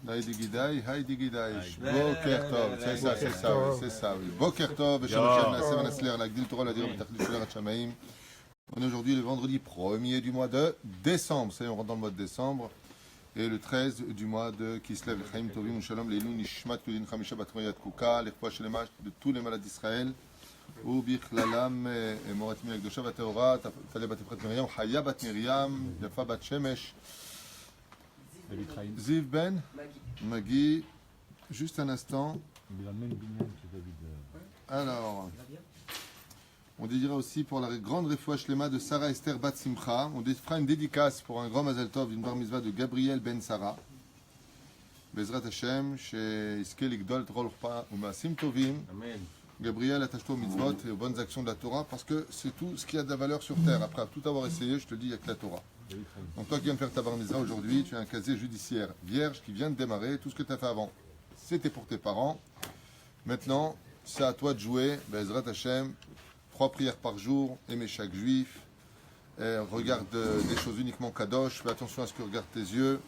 Heidi Gidai, Boker Tov, c'est ça, oui. Boker Tov, Shalom Shem, Nasler, Lagdil Torah, la Direct, Tachlis, Shler, Shamaim. On est aujourd'hui le vendredi 1er du mois de décembre. Ça y est, on rentre dans le mois de décembre. Et le 13 du mois de Kislev, Chaim Tovim, Shalom, Leilou, Nishmat, Kulin, Chamisha, Batmoyat, Kuka, les rois chez les matchs de tous les malades d'Israël. Ou Bichlalam, Moratimi, Akdosha, Vateora, Talia, Batefret, Miriam, Chaya, Bat Miriam, Yafa, Bat Shemesh. Ziv Ben, Magui, juste un instant. Alors, on dira aussi pour la grande refoua shlema de Sarah Esther Bat Simcha. On fera une dédicace pour un grand Mazel Tov d'une bar mitzvah de Gabriel Ben Sarah. Bezrat Hashem, chez Iskel Igdol Trol Chpa Umasim Tovim. Amen. Gabriel, attache-toi aux mitzvot et aux bonnes actions de la Torah parce que c'est tout ce qui a de la valeur sur terre. Après tout avoir essayé, je te dis, il n'y a que la Torah. Donc toi qui viens de faire ta bar mitzvah aujourd'hui, tu as un casier judiciaire vierge qui vient de démarrer. Tout ce que tu as fait avant, c'était pour tes parents. Maintenant, c'est à toi de jouer. Bezrat Hashem, 3 prières par jour, aimer chaque juif. Regarde des choses uniquement kadosh. Fais attention à ce que regardent tes yeux.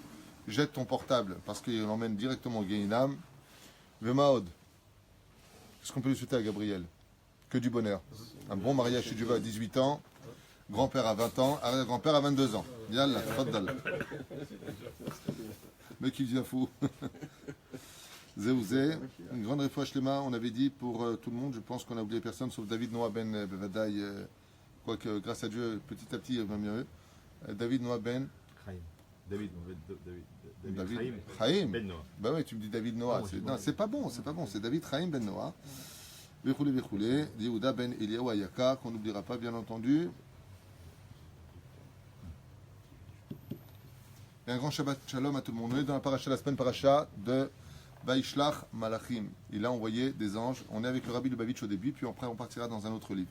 Jette ton portable parce qu'il l'emmène directement au Gehinam. Vemaod. Qu'est-ce qu'on peut lui souhaiter à Gabriel? Que du bonheur. Un bon mariage chez Dieu à 18 ans. Grand-père à 20 ans, arrière-grand-père à 22 ans. Yallah, faddal. Mais qui devient fou. Zéouzé, une grande refoua shlema, on avait dit pour tout le monde, je pense qu'on a oublié personne, sauf David Noah Ben Bevadaï, quoique grâce à Dieu, petit à petit, il va mieux. David Noah Ben. David Chaim. Ben Noah. Bah ouais, tu me dis David Noah. Non, c'est pas bon, c'est David Chaim Ben Noah. Vechoulé, Yehuda Ben Eliyahu Ayaka, qu'on n'oubliera pas, bien entendu. Et un grand Shabbat Shalom à tout le monde. On est dans la paracha, la semaine paracha de Vaishlach Malachim. Il a envoyé des anges. On est avec le Rabbi Lubavitch au début, puis après on partira dans un autre livre.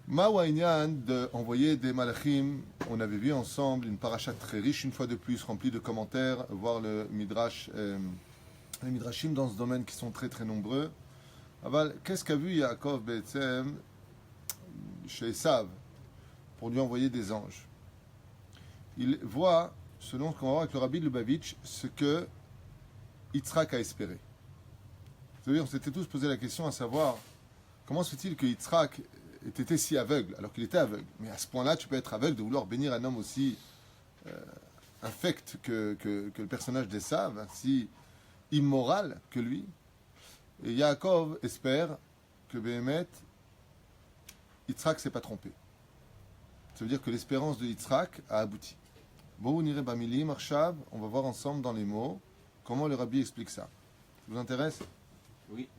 Mawaïnian d'envoyer des Malachim. On avait vu ensemble une paracha très riche, une fois de plus, remplie de commentaires, voir le Midrash, les Midrashim dans ce domaine qui sont très très nombreux. Aval, qu'est-ce qu'a vu Yaakov Be'etzem chez Esav pour lui envoyer des anges? Il voit, selon ce qu'on va voir avec le Rabbi Lubavitch, ce que Yitzhak a espéré. C'est-à-dire, on s'était tous posé la question à savoir comment se fait-il que Yitzhak était si aveugle, alors qu'il était aveugle. Mais à ce point-là, tu peux être aveugle de vouloir bénir un homme aussi infect que le personnage d'Esav, si immoral que lui. Et Yaakov espère que Béhémet, Yitzhak ne s'est pas trompé. Ça veut dire que l'espérance de Yitzhak a abouti. Bon, on irait Bamili, Marshav, on va voir ensemble dans les mots comment le Rabbi explique ça. Ça vous intéresse? Oui.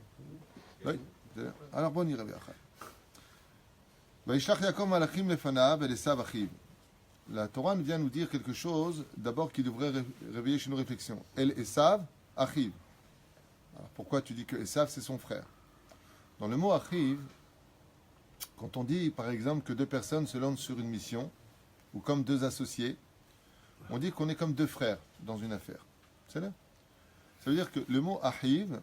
Oui. Alors bon, on irait bien. Vaishlach Yaakov Malachim lefanav et Esav achiv. La Torah vient nous dire quelque chose, d'abord qui devrait réveiller chez nos réflexions. El Esav achiv. Alors pourquoi tu dis que Esav c'est son frère? Dans le mot achiv, quand on dit par exemple que deux personnes se lancent sur une mission, ou comme deux associés, on dit qu'on est comme deux frères dans une affaire. C'est là. Ça veut dire que le mot achiv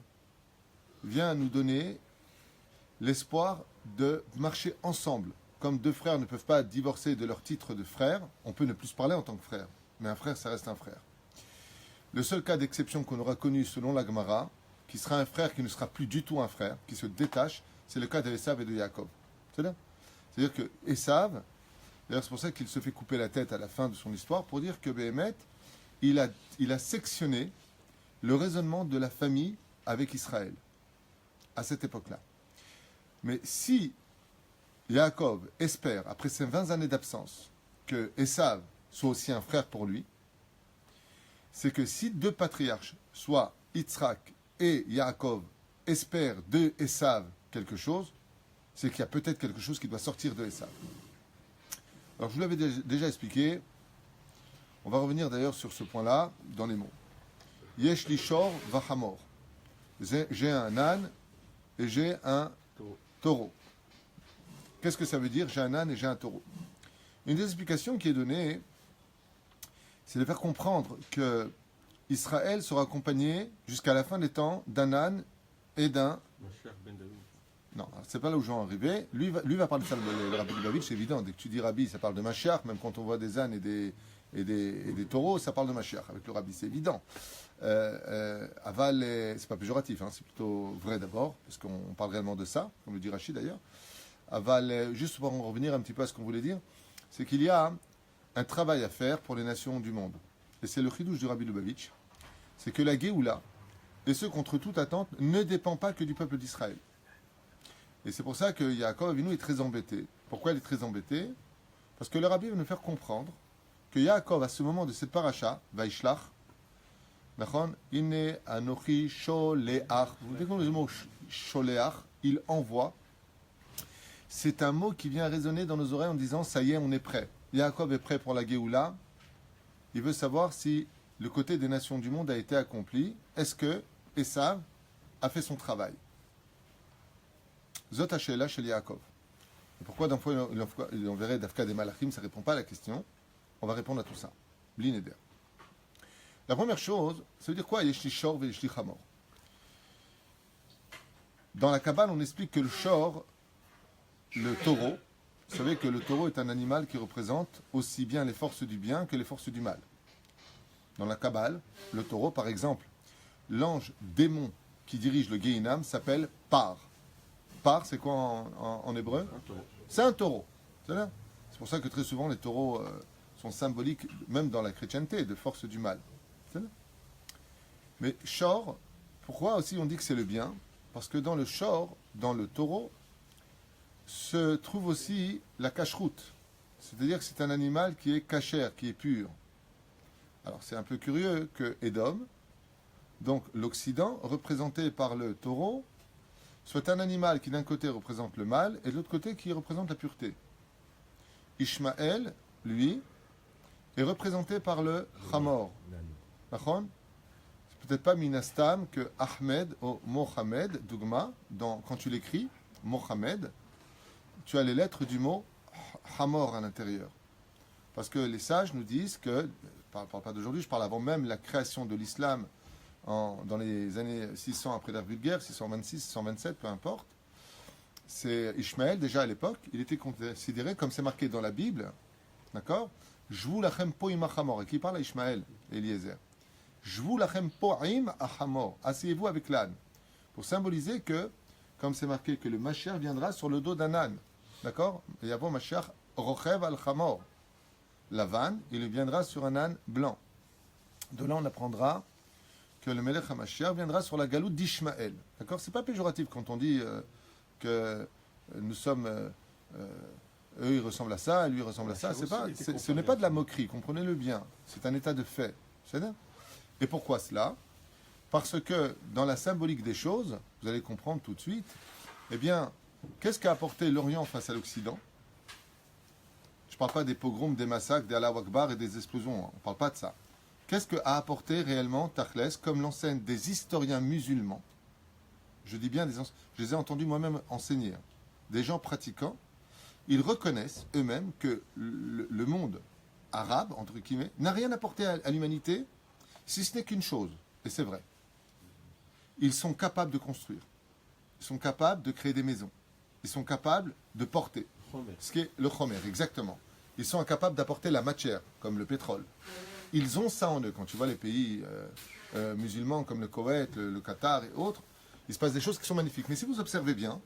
vient nous donner l'espoir de marcher ensemble. Comme deux frères ne peuvent pas divorcer de leur titre de frère, on peut ne plus se parler en tant que frère. Mais un frère, ça reste un frère. Le seul cas d'exception qu'on aura connu selon la Gemara, qui sera un frère qui ne sera plus du tout un frère, qui se détache, c'est le cas d'Esav et de Yaakov. C'est là. C'est-à-dire que Esav, d'ailleurs c'est pour ça qu'il se fait couper la tête à la fin de son histoire, pour dire que Béhémet, il a sectionné le raisonnement de la famille avec Israël, à cette époque-là. Mais si Yaakov espère, après ces 20 années d'absence, que Esav soit aussi un frère pour lui, c'est que si deux patriarches, soit Yitzhak et Yaakov, espèrent de Esav quelque chose, c'est qu'il y a peut-être quelque chose qui doit sortir de Esav. Alors je vous l'avais déjà expliqué, on va revenir d'ailleurs sur ce point-là dans les mots. Yesh lishor vachamor. J'ai un âne et j'ai un taureau. Qu'est-ce que ça veut dire? J'ai un âne et j'ai un taureau. Une des explications qui est donnée, c'est de faire comprendre que Israël sera accompagné jusqu'à la fin des temps d'un âne et d'un... Non, c'est pas là où je vais en arriver. Lui va parler de ça, le Rabbi Lubavitch, c'est évident. Dès que tu dis Rabbi, ça parle de Mashiach, même quand on voit des ânes et et des taureaux, ça parle de Mashiach, avec le rabbi, c'est évident. Aval, c'est pas péjoratif, hein, c'est plutôt vrai d'abord, parce qu'on parle réellement de ça, comme le dit Rachid d'ailleurs. Aval, juste pour en revenir un petit peu à ce qu'on voulait dire, c'est qu'il y a un travail à faire pour les nations du monde. Et c'est le chidouche du Rabbi Lubavitch, c'est que la Géoula, et ce contre toute attente, ne dépend pas que du peuple d'Israël. Et c'est pour ça que Yaakov Avinu est très embêté. Pourquoi il est très embêté? Parce que le Rabbi va nous faire comprendre que Yaakov, à ce moment de cette paracha, Vaishlach, Inne Anochi Sholeach, vous découvrez le mot Sholeach, il envoie. C'est un mot qui vient résonner dans nos oreilles en disant ça y est, on est prêt. Yaakov est prêt pour la Géoula. Il veut savoir si le côté des nations du monde a été accompli. Est-ce que Esav a fait son travail? Zot Hashela chez Yaakov. Et pourquoi d'un fois il enverrait Dafka des Malachim, ça ne répond pas à la question. On va répondre à tout ça. Blin Eder. La première chose, ça veut dire quoi? Yeshli Shor ve Yeshli Chamor. Dans la Kabbale, on explique que le Shor, le taureau, vous savez que le taureau est un animal qui représente aussi bien les forces du bien que les forces du mal. Dans la Kabbale, le taureau, par exemple, l'ange démon qui dirige le Gehinam s'appelle Par. Par, c'est quoi en hébreu? C'est un taureau. C'est pour ça que très souvent les taureaux sont symboliques, même dans la chrétienté, de force du mal. Mais Shor, pourquoi aussi on dit que c'est le bien? Parce que dans le Shor, dans le taureau, se trouve aussi la cacheroute. C'est-à-dire que c'est un animal qui est cachère, qui est pur. Alors c'est un peu curieux que Édom, donc l'Occident, représenté par le taureau, soit un animal qui d'un côté représente le mal et de l'autre côté qui représente la pureté. Ishmaël, lui, est représenté par le Chamor. C'est peut-être pas Minastam que Ahmed ou Mohamed, Dougma, quand tu l'écris, Mohamed, tu as les lettres du mot Hamor à l'intérieur. Parce que les sages nous disent que, je ne parle pas d'aujourd'hui, je parle avant même la création de l'islam dans les années 600 après l'ère vulgaire, 626, 627, peu importe. C'est Ishmaël, déjà à l'époque, il était considéré, comme c'est marqué dans la Bible, d'accord? Jvou lachem po'im achamor, et qui parle à Ishmaël, Eliezer. Jvou lachem po'im achamor, asseyez-vous avec l'âne. Pour symboliser que, comme c'est marqué, que le Mashiach viendra sur le dos d'un âne. D'accord? Et avant Mashiach, rochev al-chamor. La vanne, il viendra sur un âne blanc. De là, on apprendra que le Melech HaMashiach viendra sur la galoute d'Ishmaël. D'accord? C'est pas péjoratif quand on dit que nous sommes... eux, ils ressemblent à ça, lui, il ressemble à ça. Ce n'est pas de la moquerie, comprenez-le bien. C'est un état de fait. Et pourquoi cela? Parce que dans la symbolique des choses, vous allez comprendre tout de suite, eh bien, qu'est-ce qu'a apporté l'Orient face à l'Occident? Je ne parle pas des pogroms, des massacres, des Allahu Akbar et des explosions. On ne parle pas de ça. Qu'est-ce qu'a apporté réellement Tachlès, comme l'enseignent des historiens musulmans? Je dis bien, je les ai entendus moi-même enseigner. Des gens pratiquants, ils reconnaissent eux-mêmes que le monde arabe, entre guillemets, n'a rien apporté à l'humanité, si ce n'est qu'une chose, et c'est vrai. Ils sont capables de construire. Ils sont capables de créer des maisons. Ils sont capables de porter. Ce qui est le chomer, exactement. Ils sont incapables d'apporter la matière, comme le pétrole. Ils ont ça en eux. Quand tu vois les pays musulmans comme le Koweït, le Qatar et autres, il se passe des choses qui sont magnifiques. Mais si vous observez bien,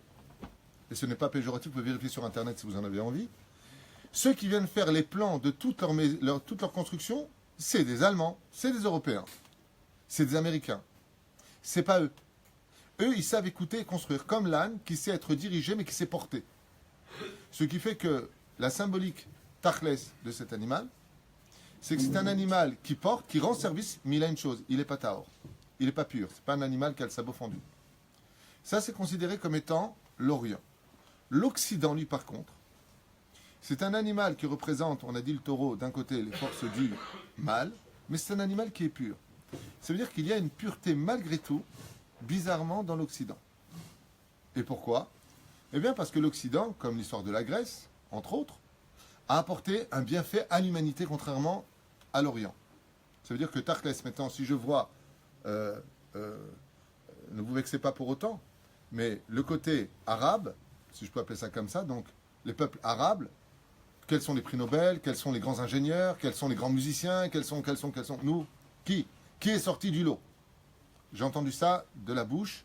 et ce n'est pas péjoratif, vous pouvez vérifier sur Internet si vous en avez envie, ceux qui viennent faire les plans de toute leur construction, c'est des Allemands, c'est des Européens, c'est des Américains. C'est pas eux. Eux, ils savent écouter et construire, comme l'âne qui sait être dirigé mais qui sait porter. Ce qui fait que la symbolique tachlès de cet animal, c'est que c'est un animal qui porte, qui rend service, mais il a une chose, il n'est pas tahor. Il n'est pas pur. C'est pas un animal qui a le sabot fendu. Ça, c'est considéré comme étant l'Orient. L'Occident, lui, par contre, c'est un animal qui représente, on a dit le taureau, d'un côté, les forces du mal, mais c'est un animal qui est pur. Ça veut dire qu'il y a une pureté, malgré tout, bizarrement, dans l'Occident. Et pourquoi? Eh bien, parce que l'Occident, comme l'histoire de la Grèce, entre autres, a apporté un bienfait à l'humanité, contrairement à l'Orient. Ça veut dire que Tachlès, maintenant, si je vois, ne vous vexez pas pour autant, mais le côté arabe, si je peux appeler ça comme ça, donc les peuples arabes, quels sont les prix Nobel, quels sont les grands ingénieurs, quels sont les grands musiciens, quels sont. Nous, qui est sorti du lot? J'ai entendu ça de la bouche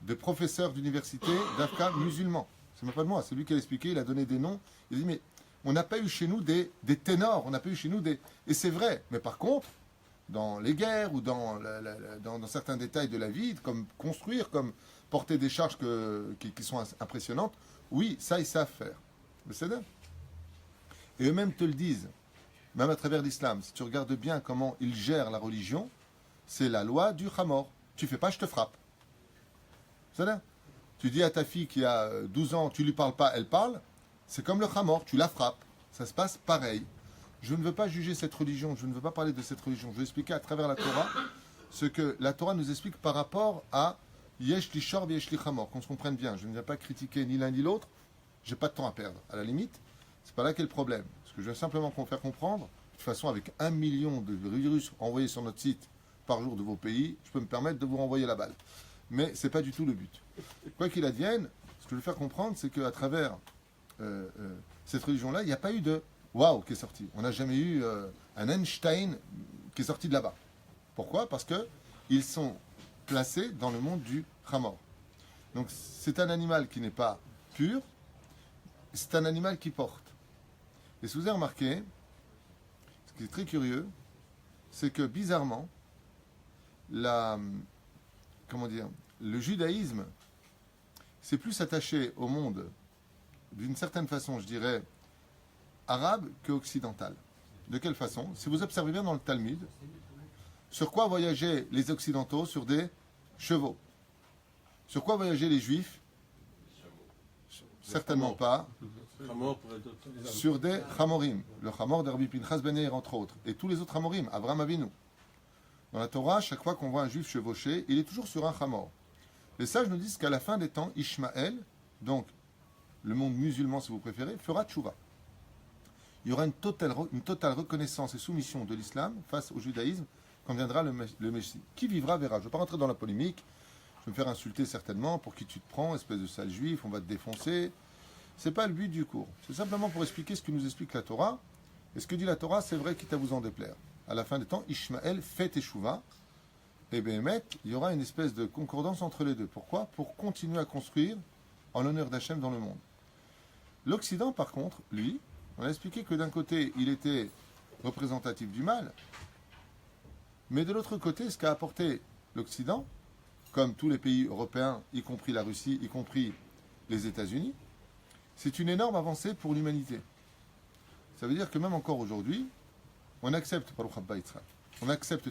de professeurs d'université d'Afrique musulmans. C'est même pas de moi, c'est lui qui a expliqué, il a donné des noms. Il a dit, mais on n'a pas eu chez nous des ténors, on n'a pas eu chez nous des... Et c'est vrai, mais par contre, dans les guerres ou dans certains détails de la vie, comme construire, comme porter des charges qui sont impressionnantes, oui, ça, ils savent faire. Mais c'est dingue. Et eux-mêmes te le disent, même à travers l'islam. Si tu regardes bien comment ils gèrent la religion, c'est la loi du Hamor. Tu fais pas, je te frappe. C'est dingue. Tu dis à ta fille qui a 12 ans, tu lui parles pas, elle parle, c'est comme le Hamor, tu la frappes. Ça se passe pareil. Je ne veux pas juger cette religion, je ne veux pas parler de cette religion. Je veux expliquer à travers la Torah ce que la Torah nous explique par rapport à Yesh li Shor Yesh li Hamor, qu'on se comprenne bien. Je ne viens pas critiquer ni l'un ni l'autre, j'ai pas de temps à perdre. À la limite, c'est pas là qu'est le problème. Ce que je veux simplement faire comprendre, de toute façon, avec 1 million de virus envoyés sur notre site par jour de vos pays, je peux me permettre de vous renvoyer la balle. Mais ce n'est pas du tout le but. Quoi qu'il advienne, ce que je veux faire comprendre, c'est qu'à travers cette religion-là, il n'y a pas eu de waouh qui est sorti. On n'a jamais eu un Einstein qui est sorti de là-bas. Pourquoi? Parce qu'ils sont placés dans le monde du Hamor. Donc c'est un animal qui n'est pas pur, c'est un animal qui porte. Et si vous avez remarqué, ce qui est très curieux, c'est que bizarrement, le judaïsme s'est plus attaché au monde d'une certaine façon, je dirais, arabe qu'occidental. De quelle façon? Si vous observez bien dans le Talmud, sur quoi voyageaient les Occidentaux? Sur des chevaux. Sur quoi voyageaient les Juifs? Certainement pas. Sur des Hamorim. Le Hamor d'Arbi Pinchas Ben Yair, entre autres. Et tous les autres Hamorim, Avraham Avinu. Dans la Torah, chaque fois qu'on voit un Juif chevaucher, il est toujours sur un Hamor. Les sages nous disent qu'à la fin des temps, Ishmaël, donc le monde musulman si vous préférez, fera tchouva. Il y aura une totale reconnaissance et soumission de l'islam face au judaïsme quand viendra le Messie. Qui vivra verra. Je ne vais pas rentrer dans la polémique. Je vais me faire insulter certainement. Pour qui tu te prends, espèce de sale juif, on va te défoncer. Ce n'est pas le but du cours. C'est simplement pour expliquer ce que nous explique la Torah. Et ce que dit la Torah, c'est vrai, quitte à vous en déplaire. À la fin des temps, Ishmaël fait Teshuvah. Et Béhémet, il y aura une espèce de concordance entre les deux. Pourquoi? Pour continuer à construire en l'honneur d'Hachem dans le monde. L'Occident, par contre, lui, on a expliqué que d'un côté, il était représentatif du mal, mais de l'autre côté, ce qu'a apporté l'Occident, comme tous les pays européens, y compris la Russie, y compris les États-Unis, c'est une énorme avancée pour l'humanité. Ça veut dire que même encore aujourd'hui, on accepte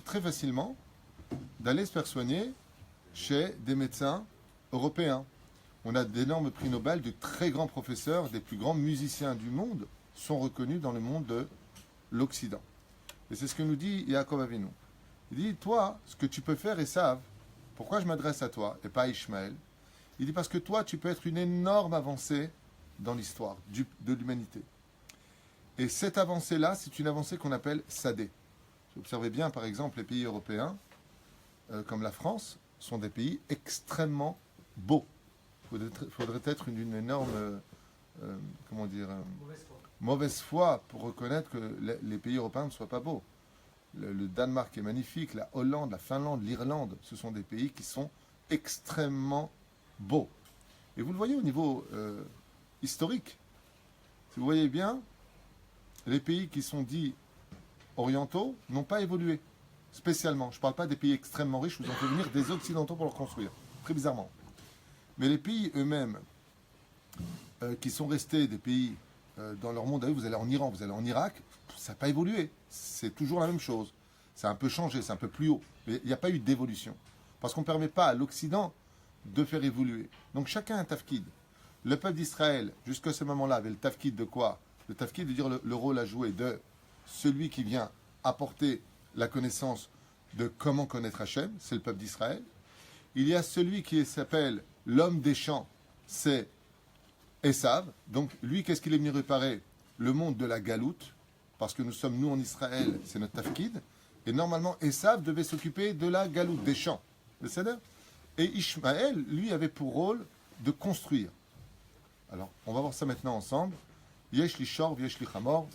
très facilement d'aller se faire soigner chez des médecins européens. On a d'énormes prix Nobel, de très grands professeurs, des plus grands musiciens du monde sont reconnus dans le monde de l'Occident. Et c'est ce que nous dit Yaakov Avinu. Il dit, toi, ce que tu peux faire, Esav, pourquoi je m'adresse à toi et pas à Ishmaël? Il dit, parce que toi, tu peux être une énorme avancée dans l'histoire de l'humanité. Et cette avancée-là, c'est une avancée qu'on appelle Sadé. Vous observez bien, par exemple, les pays européens, comme la France, sont des pays extrêmement beaux. Il faudrait être une énorme mauvaise foi pour reconnaître que les pays européens ne soient pas beaux. Le Danemark est magnifique, la Hollande, la Finlande, l'Irlande, ce sont des pays qui sont extrêmement beaux. Et vous le voyez au niveau historique. Si vous voyez bien, les pays qui sont dits orientaux n'ont pas évolué spécialement. Je ne parle pas des pays extrêmement riches, vous en faites venir des occidentaux pour le construire, très bizarrement. Mais les pays eux-mêmes, qui sont restés des pays dans leur monde, vous allez en Iran, vous allez en Irak, ça n'a pas évolué. C'est toujours la même chose. C'est un peu changé, c'est un peu plus haut. Mais il n'y a pas eu d'évolution. Parce qu'on ne permet pas à l'Occident de faire évoluer. Donc chacun a un tafkid. Le peuple d'Israël, jusqu'à ce moment-là, avait le tafkid de quoi? Le tafkid de dire le rôle à jouer de celui qui vient apporter la connaissance de comment connaître Hachem, c'est le peuple d'Israël. Il y a celui qui s'appelle l'homme des champs, c'est Esav. Donc lui, qu'est-ce qu'il est venu réparer? Le monde de la galoute, parce que nous sommes, nous en Israël, c'est notre tafkid. Et normalement, Esav devait s'occuper de la galoute, des champs. Et Ishmaël, lui, avait pour rôle de construire. Alors, on va voir ça maintenant ensemble. Yesh li shor, yesh li chamor.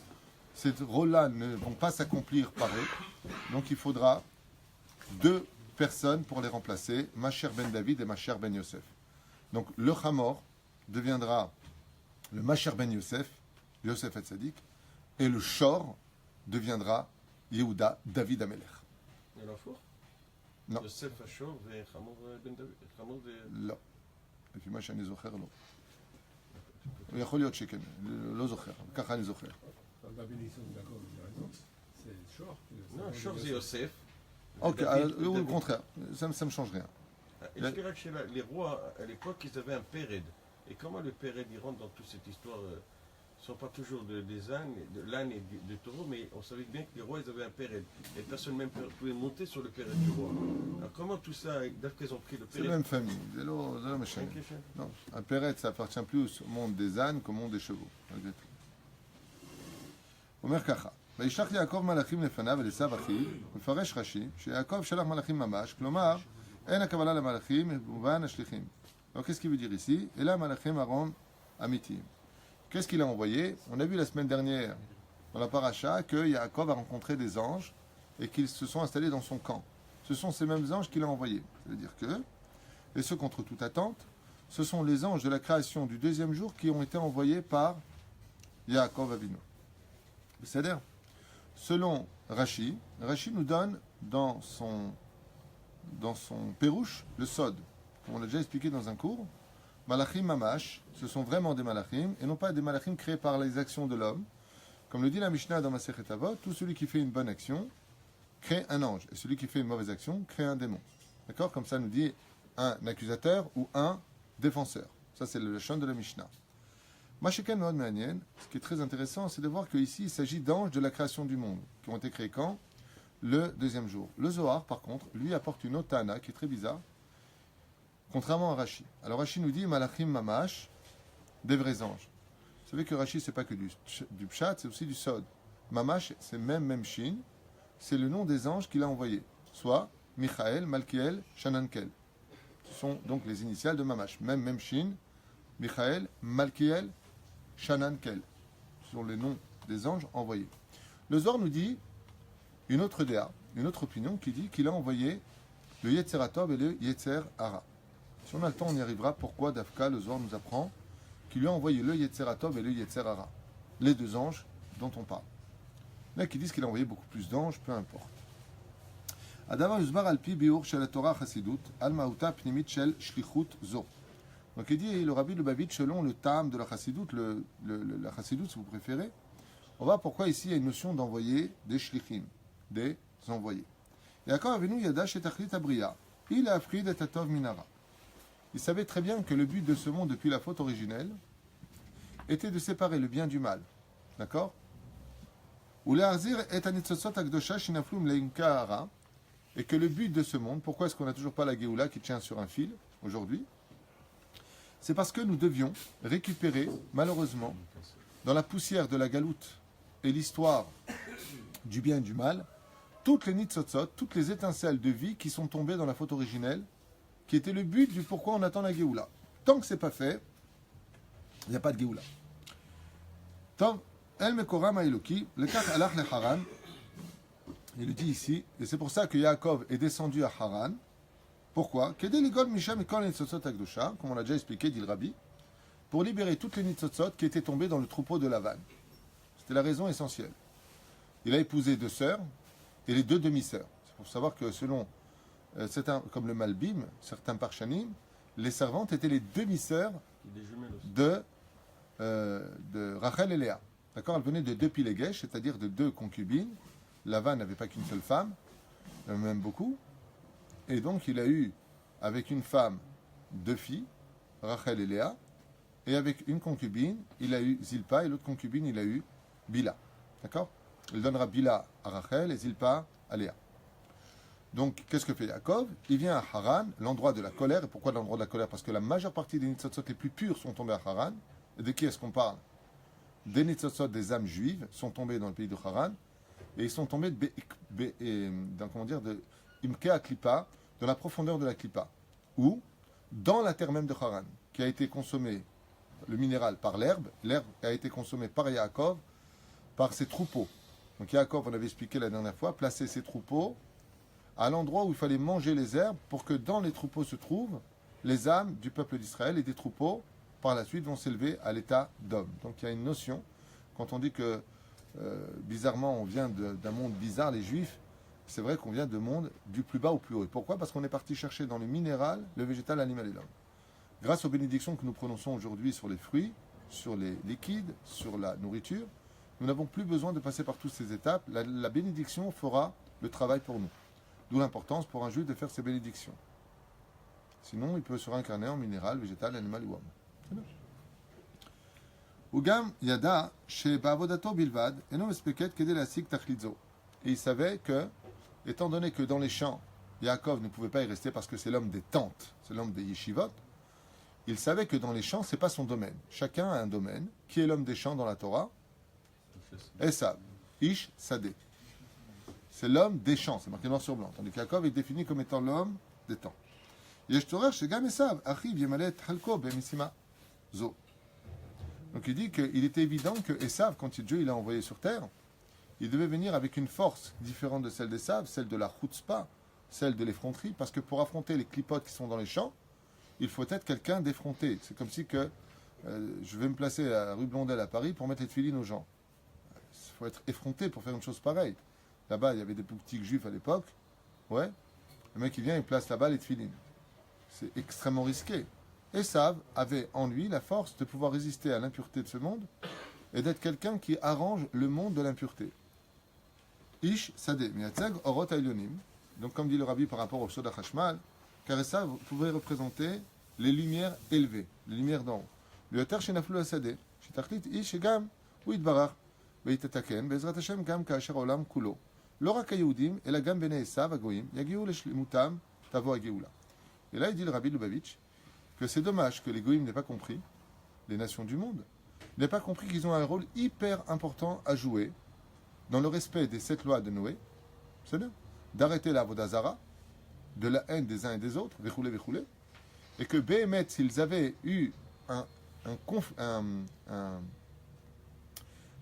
Ces rôles-là ne vont pas s'accomplir par eux. Donc il faudra deux personnes pour les remplacer, Macher ben David et Macher ben Yosef. Donc le chamor deviendra le Macher ben Yosef, Yosef Hatzadik, et le shor deviendra Yehuda, David Amelech. Et l'enfour Non. Yosef Ashor et Hamor ben David. Hamor de... לא. לפי מה שאני זוכר, לא. יכול להיות שכן, לא זוכר, ככה אני זוכר. D'accord, il a raison. C'est short. Non, Shor c'est Yosef. Ok, David, au David. contraire, ça ne me change rien. Et je dirais que chez les rois, à l'époque, ils avaient un péred. Et comment le péred, il rentre dans toute cette histoire ce ne sont pas toujours des ânes, de l'âne et du taureau, mais on savait bien que les rois, ils avaient un péred. Et personne même pouvait monter sur le péred du roi. Alors comment tout ça, d'ailleurs qu'ils ont pris le C'est la péred même famille, זה לא משנה. Non, un péret, ça appartient plus au monde des ânes qu'au monde des chevaux. malgré tout. אומר ככה, וישלח יעקב מלאכים לפניו אל עשיו אחיו, מפרש רש"י, שיעקב שלח מלאכים ממש, כלומר, אין הכוונה למלאכים, במובן השליחים. Alors qu'est-ce qu'il veut dire ici? Et là, malachim arom amitim. Qu'est-ce qu'il a envoyé? On a vu la semaine dernière, dans la paracha, que Yaakov a rencontré des anges et qu'ils se sont installés dans son camp. Ce sont ces mêmes anges qu'il a envoyés. C'est-à-dire que, et ce contre toute attente, ce sont les anges de la création du deuxième jour qui ont été envoyés par Yaakov Avinu. C'est-à-dire, selon Rashi, Rashi nous donne dans son pérouche le sod, comme on l'a déjà expliqué dans un cours. Malachim mamash, ce sont vraiment des malachim, et non pas des malachim créés par les actions de l'homme. Comme le dit la Mishnah dans Masechet Avot, tout celui qui fait une bonne action crée un ange, et celui qui fait une mauvaise action crée un démon. D'accord? Comme ça nous dit un accusateur ou un défenseur. Ça c'est le chant de la Mishnah. Masheken Mohod Me'anyen, ce qui est très intéressant, c'est de voir qu'ici il s'agit d'anges de la création du monde, qui ont été créés quand? Le deuxième jour. Le Zohar, par contre, lui apporte une autre tana qui est très bizarre, contrairement à Rashi. Alors Rashi nous dit Malachim Mamash, des vrais anges. Vous savez que Rashi, c'est pas que du pshat, c'est aussi du sod. Mamash, c'est même Shin, c'est le nom des anges qu'il a envoyés, soit Michael, Malkiel, Shanankel. Ce sont donc les initiales de Mamash. Même Shin, Michael, Malkiel, Shanankel. Ce sont les noms des anges envoyés. Le Zohar nous dit une autre déa, une autre opinion qui dit qu'il a envoyé le Yetzer Hatov et le Yetzer Hara. Si on a le temps, on y arrivera. Pourquoi Dafka, le Zohar nous apprend qu'il lui a envoyé le Yetzer Hatov et le Yetzer Hara, les deux anges dont on parle. Là, qui disent qu'il a envoyé beaucoup plus d'anges, peu importe. Adavar Yuzbar Alpi Biur Shel Torah Chassidut Al Mauta Pnimit Shel Shlichut Zo. Donc il dit le Rabbi Lubavitch, selon le Tam de la Chassidut, la Chassidut si vous préférez, on va pourquoi ici il y a une notion d'envoyer des shlichim, des envoyés. Yaakov Avinu Yadash et Tachlit Abriya, il a appris d'être Atov Minara. Il savait très bien que le but de ce monde depuis la faute originelle était de séparer le bien du mal. D'accord? Ou l'Arzir est Anitzotzot Akdosha Shinaflum Leimka Hara, et que le but de ce monde, pourquoi est-ce qu'on n'a toujours pas la Géoula qui tient sur un fil aujourd'hui? C'est parce que nous devions récupérer, malheureusement, dans la poussière de la galoute et l'histoire du bien et du mal, toutes les nitzotzot, toutes les étincelles de vie qui sont tombées dans la faute originelle, qui était le but du pourquoi on attend la Géoula. Tant que ce n'est pas fait, il n'y a pas de Géoula. Tov, El Mekoram Haïloki, le Kach Alach le Haran, il le dit ici, et c'est pour ça que Yaakov est descendu à Haran. Pourquoi? Comme on l'a déjà expliqué, dit le Rabbi, pour libérer toutes les nitzotzot qui étaient tombées dans le troupeau de Lavan. C'était la raison essentielle. Il a épousé deux sœurs et les deux demi-sœurs. C'est pour savoir que selon certains, comme le Malbim, certains Parchanim, les servantes étaient les demi-sœurs de Rachel et Léa. D'accord? Elles venaient de deux pilégesh, c'est-à-dire de deux concubines. Lavan n'avait pas qu'une seule femme, même beaucoup. Et donc, il a eu, avec une femme, deux filles, Rachel et Léa, et avec une concubine, il a eu Zilpa, et l'autre concubine, il a eu Bila. D'accord? Il donnera Bila à Rachel et Zilpa à Léa. Donc, qu'est-ce que fait Yaakov? Il vient à Haran, l'endroit de la colère. Et pourquoi l'endroit de la colère? Parce que la majeure partie des nitzotzot les plus pures sont tombées à Haran. Et de qui est-ce qu'on parle? Des nitzotzot des âmes juives sont tombées dans le pays de Haran. Et ils sont tombés de Imkea Klipa, dans la profondeur de la Klipa, ou dans la terre même de Haran, qui a été consommée le minéral par l'herbe. L'herbe a été consommée par Yaakov, par ses troupeaux. Donc Yaakov, on avait expliqué la dernière fois, plaçait ses troupeaux à l'endroit où il fallait manger les herbes pour que dans les troupeaux se trouvent les âmes du peuple d'Israël et des troupeaux, par la suite, vont s'élever à l'état d'homme. Donc il y a une notion, quand on dit que bizarrement on vient d'un monde bizarre, les juifs, c'est vrai qu'on vient de monde du plus bas au plus haut. Et pourquoi ? Parce qu'on est parti chercher dans le minéral, le végétal, l'animal et l'homme. Grâce aux bénédictions que nous prononçons aujourd'hui sur les fruits, sur les liquides, sur la nourriture, nous n'avons plus besoin de passer par toutes ces étapes. La bénédiction fera le travail pour nous. D'où l'importance pour un juif de faire ces bénédictions. Sinon, il peut se réincarner en minéral, végétal, animal ou homme. C'est bien. Ugam yada chez Bavodato Bilvad, enom espeket kedel asik tachlidzo. Et il savait que, étant donné que dans les champs, Yaakov ne pouvait pas y rester parce que c'est l'homme des tentes, c'est l'homme des yeshivot, il savait que dans les champs, ce n'est pas son domaine. Chacun a un domaine. Qui est l'homme des champs dans la Torah ? Esav, Ish Sadeh. C'est l'homme des champs, c'est marqué noir sur blanc. Tandis qu'Yaakov est défini comme étant l'homme des temps. Donc il dit qu'il était évident que Esav, quand Dieu l'a envoyé sur terre, il devait venir avec une force différente de celle d'Esav, celle de la chutzpah, celle de l'effronterie, parce que pour affronter les clipotes qui sont dans les champs, il faut être quelqu'un d'effronté. C'est comme si que je vais me placer à rue Blondel à Paris pour mettre les tefilines aux gens. Il faut être effronté pour faire une chose pareille. Là-bas, il y avait des boutiques juifs à l'époque. Ouais. Le mec, il vient, il place là-bas les tefilines. C'est extrêmement risqué. Esav avait en lui la force de pouvoir résister à l'impureté de ce monde et d'être quelqu'un qui arrange le monde de l'impureté. Ish Sadeh, Miatzeg Orot Ailyonim. Donc, comme dit le rabbi par rapport au Soda Hashmal, car Esav pouvait représenter les lumières élevées, les lumières d'en haut. Le Yoter Shenaflu Asadeh, Shetachlit Ish Shegam, Uitbarach, Beitataken, Bezrat Hashem Gam Kaasher Olam Kulo. לא רק היהודים, אלא גם בני עשיו, הגויים, יגיעו לשלמותם, תבוא הגאולה. Et là, il dit le Rabbi Lubavitch que c'est dommage que les goïms n'aient pas compris, les nations du monde, n'aient pas compris qu'ils ont un rôle hyper important à jouer dans le respect des 7 lois de Noé, c'est bien, d'arrêter la Vodazara, de la haine des uns et des autres, véchoulé, véchoulé, et que Béhémet, s'ils avaient eu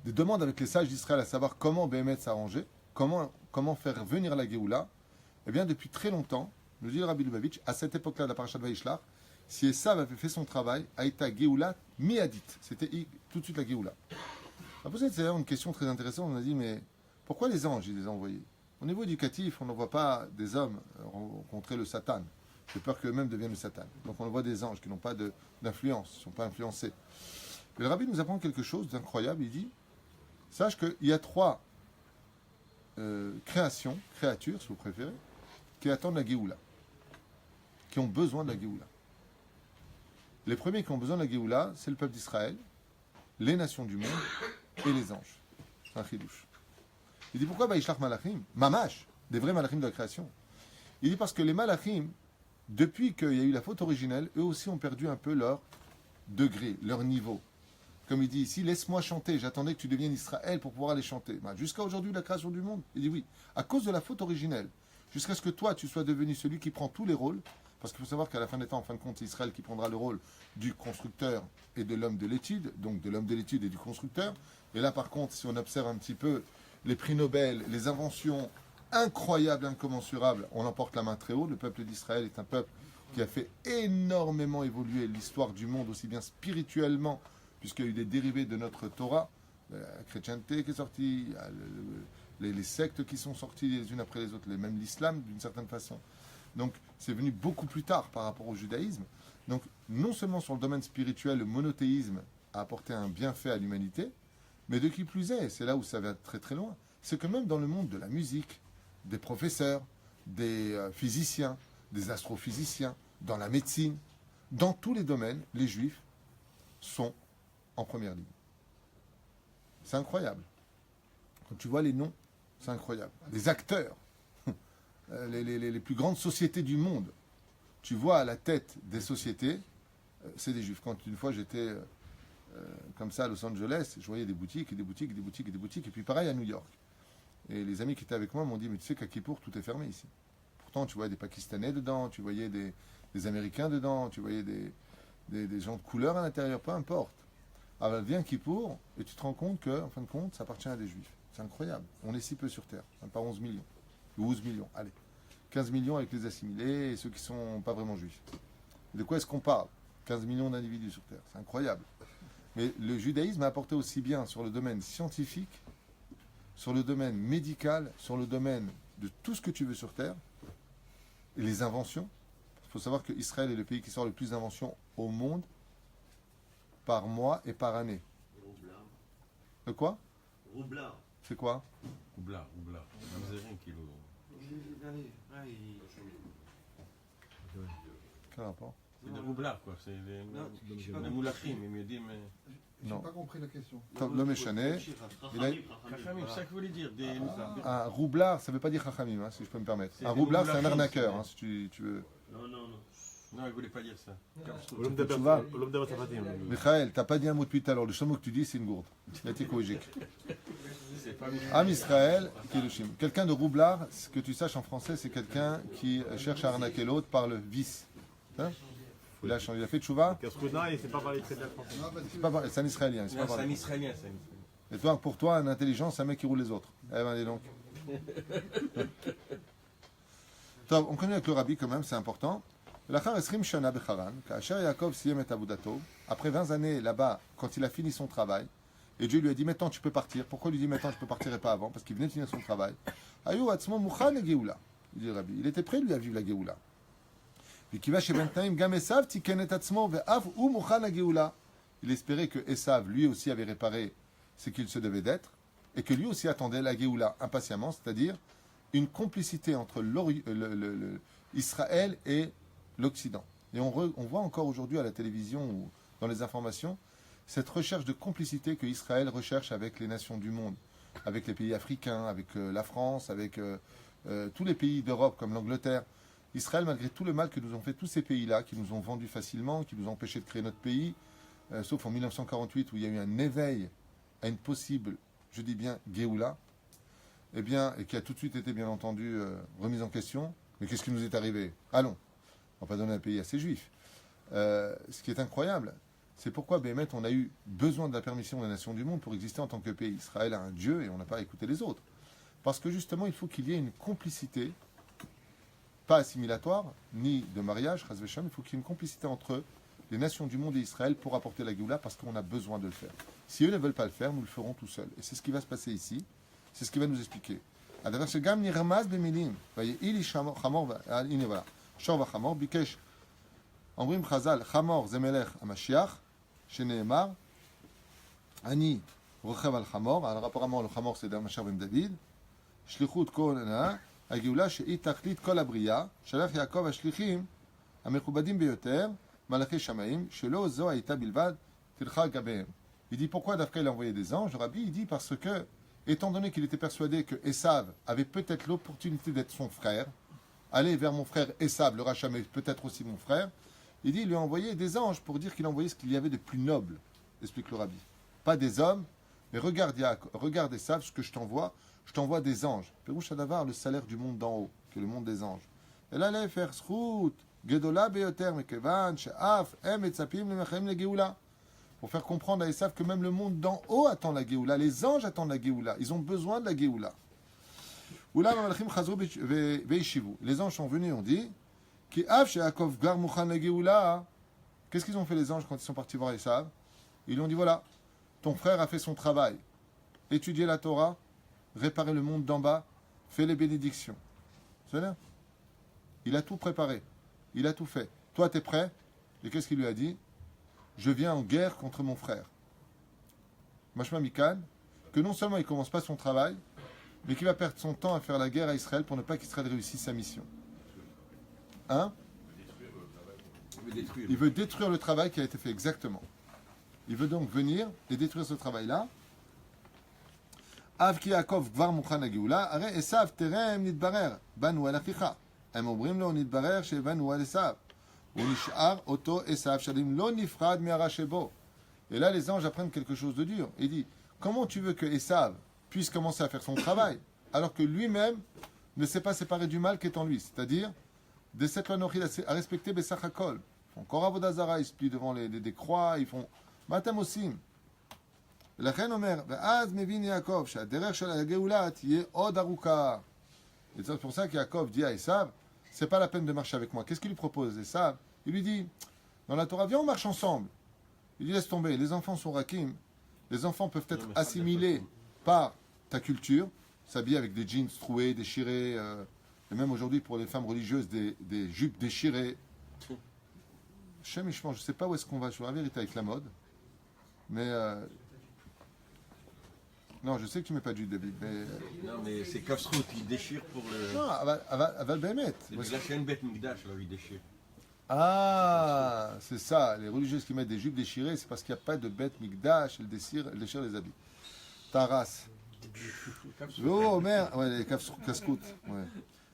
des demandes avec les sages d'Israël à savoir comment Béhémet s'arrangeait, comment faire venir la Géoula, eh bien, depuis très longtemps, nous dit le Rabbi Lubavitch, à cette époque-là de la parasha de Vaishlach, si Esav avait fait son travail, Aïta Géoula miadit. C'était tout de suite la Géoula. Après, c'est d'ailleurs une question très intéressante. On a dit, mais pourquoi les anges, ils les ont envoyés ? Au niveau éducatif, on ne voit pas des hommes rencontrer le Satan. J'ai peur qu'eux-mêmes deviennent le Satan. Donc on voit des anges qui n'ont pas d'influence, ne sont pas influencés. Mais le Rabbi nous apprend quelque chose d'incroyable. Il dit, sache qu'il y a 3 créatures, si vous préférez, qui attendent la Géoula, qui ont besoin de la Géoula. Les premiers qui ont besoin de la Géoula, c'est le peuple d'Israël, les nations du monde et les anges. C'est un chidouche. Il dit pourquoi Vaishlach Malachim, Mamash, des vrais Malachim de la création. Il dit parce que les Malachim, depuis qu'il y a eu la faute originelle, eux aussi ont perdu un peu leur degré, leur niveau. Comme il dit ici, laisse-moi chanter, j'attendais que tu deviennes Israël pour pouvoir aller chanter. Jusqu'à aujourd'hui, la création du monde. Il dit oui, à cause de la faute originelle, jusqu'à ce que toi, tu sois devenu celui qui prend tous les rôles, parce qu'il faut savoir qu'à la fin des temps, en fin de compte, c'est Israël qui prendra le rôle du constructeur et de l'homme de l'étude, donc de l'homme de l'étude et du constructeur. Et là, par contre, si on observe un petit peu les prix Nobel, les inventions incroyables, incommensurables, on emporte la main très haut. Le peuple d'Israël est un peuple qui a fait énormément évoluer l'histoire du monde, aussi bien spirituellement, puisqu'il y a eu des dérivés de notre Torah, la chrétienté qui est sortie, les sectes qui sont sorties les unes après les autres, même l'islam d'une certaine façon. Donc c'est venu beaucoup plus tard par rapport au judaïsme. Donc non seulement sur le domaine spirituel, le monothéisme a apporté un bienfait à l'humanité, mais de qui plus est, c'est là où ça va très très loin, c'est que même dans le monde de la musique, des professeurs, des physiciens, des astrophysiciens, dans la médecine, dans tous les domaines, les juifs sont en première ligne. C'est incroyable. Quand tu vois les noms, c'est incroyable. Les acteurs, les plus grandes sociétés du monde, tu vois à la tête des sociétés, c'est des juifs. Quand une fois j'étais comme ça à Los Angeles, je voyais des boutiques, et des boutiques, et des boutiques, et des boutiques, et puis pareil à New York. Et les amis qui étaient avec moi m'ont dit, mais tu sais qu'à Kippour, tout est fermé ici. Pourtant, tu voyais des Pakistanais dedans, tu voyais des Américains dedans, tu voyais des gens de couleur à l'intérieur, peu importe. Alors vient Kippour, et tu te rends compte que, en fin de compte, ça appartient à des juifs. C'est incroyable. On est si peu sur Terre, même pas 11 millions. Ou 12 millions, allez. 15 millions avec les assimilés et ceux qui ne sont pas vraiment juifs. De quoi est-ce qu'on parle? 15 millions d'individus sur Terre, c'est incroyable. Mais le judaïsme a apporté aussi bien sur le domaine scientifique, sur le domaine médical, sur le domaine de tout ce que tu veux sur Terre, et les inventions. Il faut savoir que Israël est le pays qui sort le plus d'inventions au monde par mois et par année. Roublard. De quoi? Roublard. C'est quoi? Oubla. Mamzerin, kilo. Quel rapport? C'est des roublards, quoi. C'est les moulachim, ils me disent, mais. Non. J'ai pas compris la question. Top, l'homme est chané. Chachamim, c'est ça que vous voulez dire. Un roublard, ça ne veut pas dire chachamim, si je peux me permettre. C'est Un des roublard, c'est un moulachim, arnaqueur, c'est- si tu veux. Non. Non, il ne voulait pas dire ça. Michael, t'as pas dit un mot depuis tout à l'heure. Le seul mot que tu dis, c'est une gourde. Là, t'es écologique. C'est pas Am Israël, Kilushim. Quelqu'un de roublard, ce que tu saches en français, c'est quelqu'un qui cherche à arnaquer l'autre par le vice. Hein? Il a fait tchouva. Casse-Coudin, il ne sait pas parler très bien français. C'est un Israélien. il sait pas Non, c'est parler. un Israélien, c'est un Israélien. Et toi, pour toi, un intelligent, c'est un mec qui roule les autres. Eh ben, dis donc. Top, on connaît avec le rabbi quand même, c'est important. Après 20 années là-bas, quand il a fini son travail, et Dieu lui a dit maintenant tu peux partir. Pourquoi il lui dit maintenant je peux partir et pas avant? Parce qu'il venait de finir son travail. Il dit le rabbi, il était prêt lui à vivre la Géoula. Il espérait que Esav lui aussi avait réparé ce qu'il se devait d'être et que lui aussi attendait la Géoula impatiemment, c'est-à-dire une complicité entre Israël et l'Occident. Et on voit encore aujourd'hui à la télévision ou dans les informations cette recherche de complicité que Israël recherche avec les nations du monde, avec les pays africains, avec la France, avec tous les pays d'Europe comme l'Angleterre. Israël, malgré tout le mal que nous ont fait tous ces pays-là, qui nous ont vendus facilement, qui nous ont empêchés de créer notre pays, sauf en 1948 où il y a eu un éveil à une possible, je dis bien, Géoula, eh bien, et qui a tout de suite été bien entendu remise en question. Mais qu'est-ce qui nous est arrivé? Allons, on va pas donner un pays à ces juifs. Ce qui est incroyable, c'est pourquoi, Béhémet, on a eu besoin de la permission des nations du monde pour exister en tant que pays. Israël a un Dieu et on n'a pas écouté les autres. Parce que justement, il faut qu'il y ait une complicité, pas assimilatoire, ni de mariage, Chas v'Shalom, il faut qu'il y ait une complicité entre les nations du monde et Israël pour apporter la Géoula parce qu'on a besoin de le faire. Si eux ne veulent pas le faire, nous le ferons tout seuls. Et c'est ce qui va se passer ici. C'est ce qui va nous expliquer. הדבר שגם נרמז במילים, ויהי לי חמור, הנה voilà, שור וחמור, ביקש, אומרים חז"ל, חמור זה מלך המשיח, שנאמר, אני רוכב על חמור, על rapparemment le חמור c'est המשיח בן דוד, שליחות כהונה, הגאולה שהיא תכלית כל הבריאה, שלח יעקב השליחים המכובדים ביותר, מלאכי שמיים, שלא זו הייתה בלבד, תלכה גביהם. Il dit pourquoi Dafka il a envoyé des anges, le rabbi il dit parce que étant donné qu'il était persuadé que Esav avait peut-être l'opportunité d'être son frère, aller vers mon frère Esav, le rachat, mais peut-être aussi mon frère, il dit, il lui a envoyé des anges pour dire qu'il a envoyé ce qu'il y avait de plus noble, explique le rabbi. Pas des hommes, mais regarde Esav, ce que je t'envoie des anges. Pérouche Adavar, le salaire du monde d'en haut, que le monde des anges. Et là, il faire schrout, gedola beyoter, mekevan, she'af, em et tzapim, lemechem le geoula. Pour faire comprendre à Esav que même le monde d'en haut attend la Géoula. Les anges attendent la Géoula. Ils ont besoin de la Géoula. Les anges sont venus et ont dit qu'est-ce qu'ils ont fait les anges quand ils sont partis voir Esav? Ils lui ont dit voilà, ton frère a fait son travail. Étudier la Torah, réparer le monde d'en bas, fait les bénédictions. C'est bien. Il a tout préparé. Il a tout fait. Toi, tu es prêt? Et qu'est-ce qu'il lui a dit? Je viens en guerre contre mon frère. Mashma Mikan, que non seulement il ne commence pas son travail, mais qu'il va perdre son temps à faire la guerre à Israël pour ne pas qu'Israël réussisse sa mission. Hein? Il veut détruire le travail qui a été fait exactement. Il veut donc venir et détruire ce travail-là. Av ki Yaakov gvar mukhan hageulah, are Esav terem nitbarer, banu el achicha. Hem omrim lo nitbarer shebanu el Esav. Et là, les anges apprennent quelque chose de dur. Il dit, comment tu veux que Esav puisse commencer à faire son travail, alors que lui-même ne s'est pas séparé du mal qui est en lui, c'est-à-dire, de cette loi à respecter Bessachakol, Ils font encore Avodazara, ils se plient devant des croix, ils font Matam Osim. לכן אומר, ואז מבין יעקב שהדרך של הגאולה תהיה עוד ארוכה. Et c'est pour ça qu'Yaakov dit à Esav, c'est pas la peine de marcher avec moi. Qu'est-ce qu'il lui propose, Esav? Il lui dit, dans la Torah, viens, on marche ensemble. Il dit, laisse tomber, les enfants sont rakim. Les enfants peuvent être assimilés par ta culture, s'habiller avec des jeans troués, déchirés, et même aujourd'hui pour les femmes religieuses, des jupes déchirées. Je ne sais pas où est-ce qu'on va, je suis la vérité avec la mode, mais... non, je sais que tu ne mets pas de jupe, David, mais... Non, mais c'est Kafsrout, il déchire pour le... Non, Aval Behemet. C'est de la chaîne bête Migdash, là, il déchire. Ah, c'est ça. Les religieuses qui mettent des jupes déchirées, c'est parce qu'il n'y a pas de bête Migdash, elles déchirent les habits. Taras. Oh, merde. Ouais, les casse-croûtes. Ouais.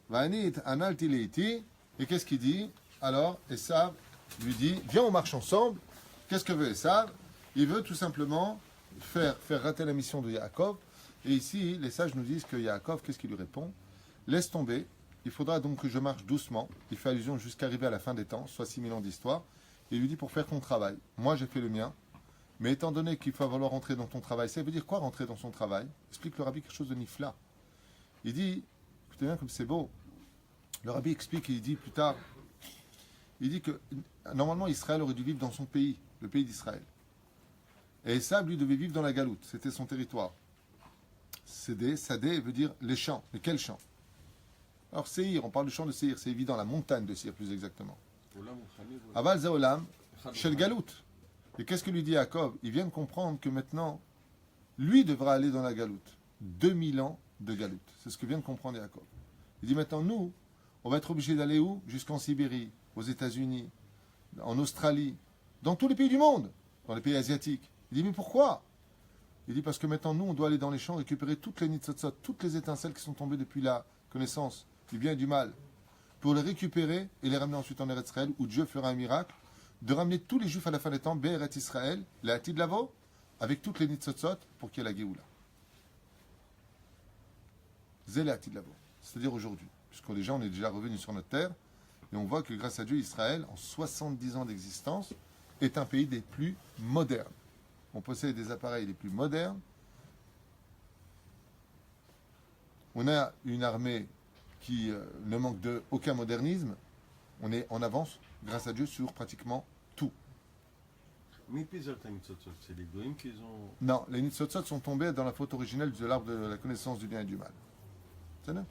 Vanit, analti leiti. Et qu'est-ce qu'il dit? Alors, Esav lui dit, viens, on marche ensemble. Qu'est-ce que veut Esav? Il veut tout simplement faire rater la mission de Yaakov. Et ici, les sages nous disent que Yaakov, qu'est-ce qu'il lui répond? Laisse tomber. Il faudra donc que je marche doucement. Il fait allusion jusqu'à arriver à la fin des temps, soit 6000 ans d'histoire. Il lui dit pour faire ton travail. Moi, j'ai fait le mien. Mais étant donné qu'il va falloir rentrer dans ton travail, ça veut dire quoi rentrer dans son travail? Explique le rabbi quelque chose de nifla. Il dit, écoutez bien comme c'est beau. Le rabbi explique et il dit plus tard, il dit que normalement Israël aurait dû vivre dans son pays, le pays d'Israël. Et Esav, lui, devait vivre dans la galoute. C'était son territoire. Sadé veut dire les champs. Mais quels champs? Alors Seir, on parle du champ de Seir, c'est évident, la montagne de Seir plus exactement. Aval Zaolam, Shel Galout. Et qu'est-ce que lui dit Yaakov? Il vient de comprendre que maintenant, lui devra aller dans la galoute. 2000 ans de galoute. C'est ce que vient de comprendre Yaakov. Il dit maintenant, nous, on va être obligés d'aller où? Jusqu'en Sibérie, aux États-Unis, en Australie, dans tous les pays du monde, dans les pays asiatiques. Il dit, mais pourquoi? Il dit, parce que maintenant, nous, on doit aller dans les champs récupérer toutes les nitzotzot, toutes les étincelles qui sont tombées depuis la connaissance du bien et du mal, pour les récupérer et les ramener ensuite en Eretz Israël, où Dieu fera un miracle, de ramener tous les Juifs à la fin des temps, Be'eret Israël, la Hatid Lavo, avec toutes les nitzotzot, pour qu'il y ait la Géoula. Zé la Hatid Lavo, c'est-à-dire aujourd'hui, puisque déjà, on est déjà revenu sur notre terre, et on voit que grâce à Dieu, Israël, en 70 ans d'existence, est un pays des plus modernes. On possède des appareils les plus modernes. On a une armée qui ne manque de aucun modernisme. On est en avance, grâce à Dieu, sur pratiquement tout. Mais c'est les goïms qu'ils ont... Non, les nitzotzot sont tombés dans la faute originelle de l'arbre de la connaissance du bien et du mal. C'est ça?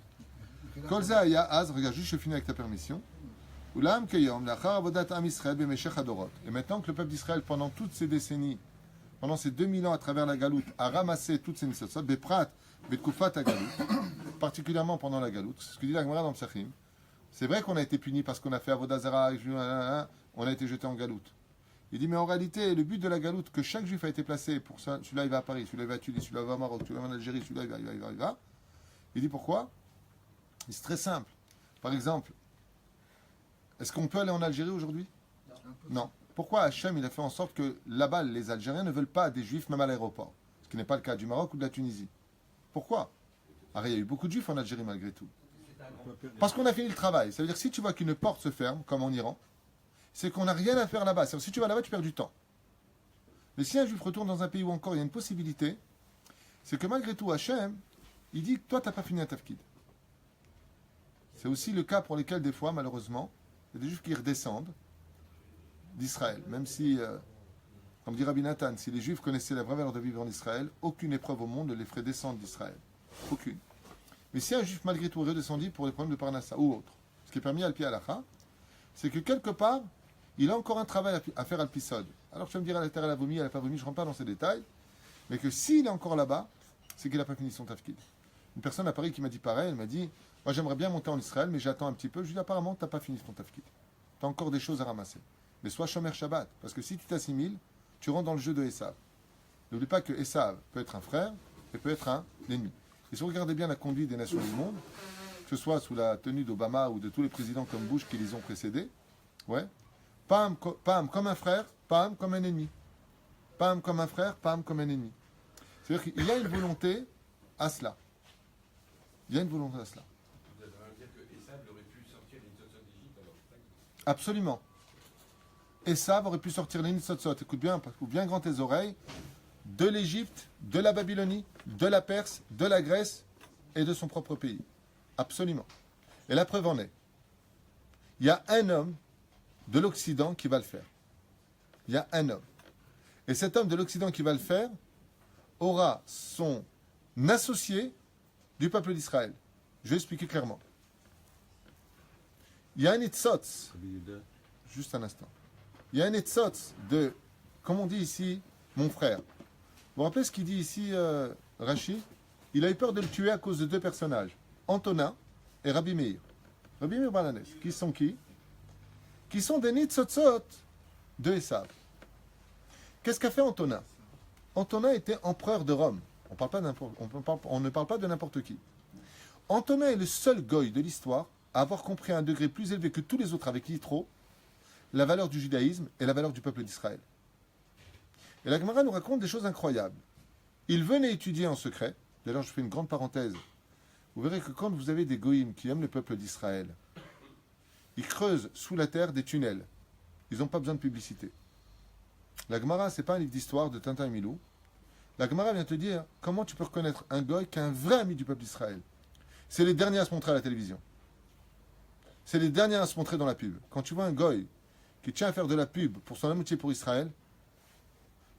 Kolza Aya Az, regarde juste, je finis avec ta permission. Ulam Keyom, Lachar Avodat Am Israël Bemeshech Adorot. Et maintenant que le peuple d'Israël, pendant toutes ces décennies, pendant ces 2000 ans à travers la galoute, a ramassé toutes ces nitzotzot, Beprat, Betkufat à galoute, particulièrement pendant la galoute, c'est ce que dit la Gemara dans le Psachim. C'est vrai qu'on a été puni parce qu'on a fait Avodazara, on a été jeté en galoute. Il dit, mais en réalité, le but de la galoute, que chaque juif a été placé pour ça, celui-là il va à Paris, celui-là il va à Tunis, celui-là il va au Maroc, celui-là il va en Algérie, celui-là il va. Il dit pourquoi? C'est très simple. Par exemple, est-ce qu'on peut aller en Algérie aujourd'hui? Non. Pourquoi Hachem il a fait en sorte que là-bas, les Algériens ne veulent pas des juifs même à l'aéroport? Ce qui n'est pas le cas du Maroc ou de la Tunisie. Pourquoi? Alors, il y a eu beaucoup de juifs en Algérie malgré tout. Parce qu'on a fini le travail. Ça veut dire que si tu vois qu'une porte se ferme, comme en Iran, c'est qu'on n'a rien à faire là-bas. Si tu vas là-bas, tu perds du temps. Mais si un juif retourne dans un pays où encore il y a une possibilité, c'est que malgré tout, Hachem, il dit que toi, tu n'as pas fini un tafkid. C'est aussi le cas pour lesquels, des fois, malheureusement, il y a des juifs qui redescendent d'Israël. Même si, comme dit Rabbi Nathan, si les juifs connaissaient la vraie valeur de vivre en Israël, aucune épreuve au monde ne les ferait descendre d'Israël. Aucune. Mais si un juif, malgré tout, est redescendu pour les problèmes de Parnassa ou autre, ce qui est permis à Alpi Halacha, c'est que quelque part, il a encore un travail à faire à Alpisod. Alors je vais me dire à la terre, elle a vomi, elle n'a pas vomi, je ne rentre pas dans ces détails, mais que s'il est encore là-bas, c'est qu'il n'a pas fini son tafkid. Une personne à Paris qui m'a dit pareil, elle m'a dit, moi j'aimerais bien monter en Israël, mais j'attends un petit peu. Je lui dis, apparemment, tu n'as pas fini ton tafkid. Tu as encore des choses à ramasser. Mais sois Shomer Shabbat, parce que si tu t'assimiles, tu rentres dans le jeu de Esav. N'oublie pas que Esav peut être un frère et peut être un ennemi. Et si vous regardez bien la conduite des nations du monde, que ce soit sous la tenue d'Obama ou de tous les présidents comme Bush qui les ont précédés, ouais, Pam comme un frère, Pam comme un ennemi. Pam comme un frère, Pam comme un ennemi. C'est-à-dire qu'il y a une volonté à cela. Il y a une volonté à cela. Vous êtes en train de dire que Esav aurait pu sortir les nitzotzot d'Égypte alors? Absolument. Esav aurait pu sortir les Nitzotzot, écoute bien, ou bien grand tes oreilles, de l'Égypte, de la Babylonie, de la Perse, de la Grèce et de son propre pays. Absolument. Et la preuve en est. Il y a un homme de l'Occident qui va le faire. Il y a un homme. Et cet homme de l'Occident qui va le faire aura son associé du peuple d'Israël. Je vais expliquer clairement. Il y a un Nitzotz, juste un instant. Il y a un Nitzotz de, comme on dit ici, mon frère. Vous vous rappelez ce qu'il dit ici, Rashi? Il a eu peur de le tuer à cause de deux personnages, Antonin et Rabbi Meir. Rabbi Meir Balanes, qui sont qui? Qui sont des Nitzotzot de Esav. Qu'est-ce qu'a fait Antonin? Antonin était empereur de Rome. On ne parle pas de n'importe qui. Antonin est le seul goy de l'histoire à avoir compris à un degré plus élevé que tous les autres avec Yitro la valeur du judaïsme et la valeur du peuple d'Israël. Et la Gemara nous raconte des choses incroyables. Il venait étudier en secret. D'ailleurs, je fais une grande parenthèse. Vous verrez que quand vous avez des goïms qui aiment le peuple d'Israël, ils creusent sous la terre des tunnels. Ils n'ont pas besoin de publicité. La Gemara, ce n'est pas un livre d'histoire de Tintin et Milou. La Gemara vient te dire comment tu peux reconnaître un goy qui est un vrai ami du peuple d'Israël. C'est les derniers à se montrer à la télévision. C'est les derniers à se montrer dans la pub. Quand tu vois un goy qui tient à faire de la pub pour son amitié pour Israël,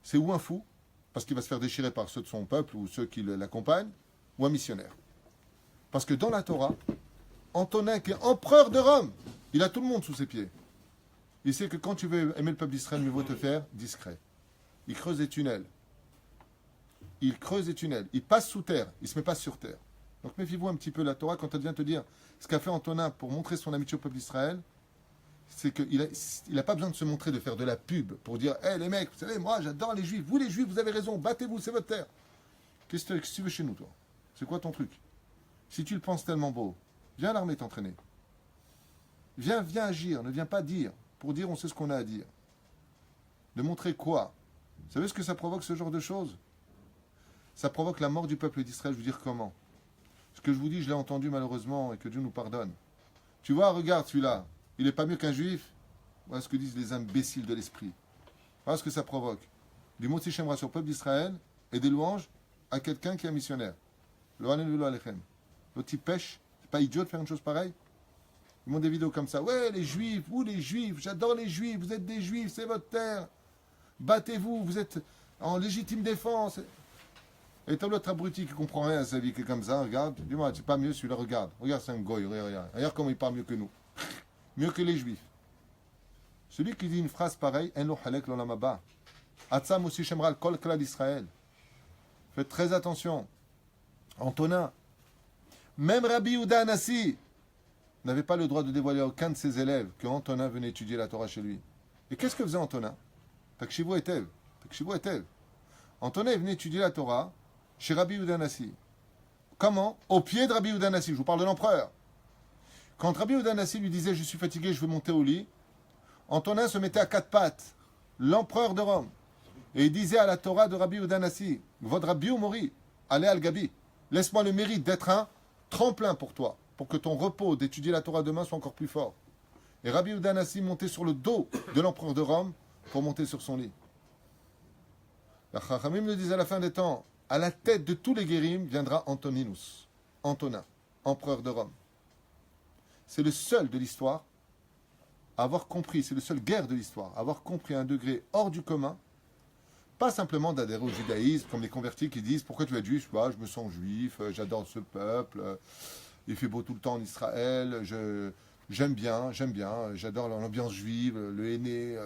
c'est ou un fou, parce qu'il va se faire déchirer par ceux de son peuple ou ceux qui l'accompagnent, ou un missionnaire. Parce que dans la Torah, Antonin, qui est empereur de Rome, il a tout le monde sous ses pieds. Il sait que quand tu veux aimer le peuple d'Israël, mieux vaut te faire discret. Il creuse des tunnels. Il creuse des tunnels. Il passe sous terre. Il ne se met pas sur terre. Donc méfiez-vous un petit peu la Torah quand elle vient te dire ce qu'a fait Antonin pour montrer son amitié au peuple d'Israël. C'est qu'il n'a pas besoin de se montrer, de faire de la pub pour dire hé les mecs, vous savez, moi j'adore les juifs. Vous les juifs, vous avez raison. Battez-vous, c'est votre terre. Qu'est-ce que tu veux chez nous, toi? C'est quoi ton truc? Si tu le penses tellement beau, viens à l'armée t'entraîner. Viens agir. Ne viens pas dire. Pour dire, on sait ce qu'on a à dire. De montrer quoi? Vous savez ce que ça provoque, ce genre de choses? Ça provoque la mort du peuple d'Israël. Je veux dire comment? Ce que je vous dis, je l'ai entendu malheureusement, et que Dieu nous pardonne. Tu vois, regarde celui-là. Il n'est pas mieux qu'un juif. Voilà ce que disent les imbéciles de l'esprit. Voilà ce que ça provoque. Du mot Shemra sur le peuple d'Israël et des louanges à quelqu'un qui est un missionnaire. L'autre, il pêche. C'est pas idiot de faire une chose pareille? Ils montrent des vidéos comme ça. Ouais, les juifs, vous les juifs, j'adore les juifs, vous êtes des juifs, c'est votre terre. Battez-vous, vous êtes en légitime défense. Et t'as l'autre abruti qui comprend rien à sa vie, qui est comme ça, regarde. Dis-moi, c'est pas mieux celui-là, regarde. Regarde, c'est un goy, regarde. Regarde comment il parle mieux que nous. Mieux que les juifs. Celui qui dit une phrase pareille, En lo halek l'olam haba. Atzam aussi shemra al kol klal d'Israël. Faites très attention. Antonin. Même Rabbi Yehuda Anassi n'avait pas le droit de dévoiler à aucun de ses élèves que Antonin venait étudier la Torah chez lui. Et qu'est-ce que faisait Antonin? Takshivu etev. Antonin venait étudier la Torah chez Rabbi Yehuda Anassi. Comment? Au pied de Rabbi Yehuda Anassi. Je vous parle de l'empereur. Quand Rabbi Yehuda Anassi lui disait « Je suis fatigué, je veux monter au lit », Antonin se mettait à quatre pattes, l'empereur de Rome. Et il disait à la Torah de Rabbi Yehuda Anassi « Votre Rabbi Mori, allez al Gabi, laisse-moi le mérite d'être un tremplin pour toi, pour que ton repos d'étudier la Torah demain soit encore plus fort. » Et Rabbi Yehuda Anassi montait sur le dos de l'empereur de Rome pour monter sur son lit. La Chachamim nous disait à la fin des temps, à la tête de tous les guérim viendra Antoninus, Antonin, empereur de Rome. C'est le seul de l'histoire à avoir compris, c'est le seul guerre de l'histoire, à avoir compris à un degré hors du commun, pas simplement d'adhérer au judaïsme, comme les convertis qui disent « Pourquoi tu es juif ?» Je me sens juif, j'adore ce peuple, il fait beau tout le temps en Israël, j'aime bien, j'adore l'ambiance juive, le henné,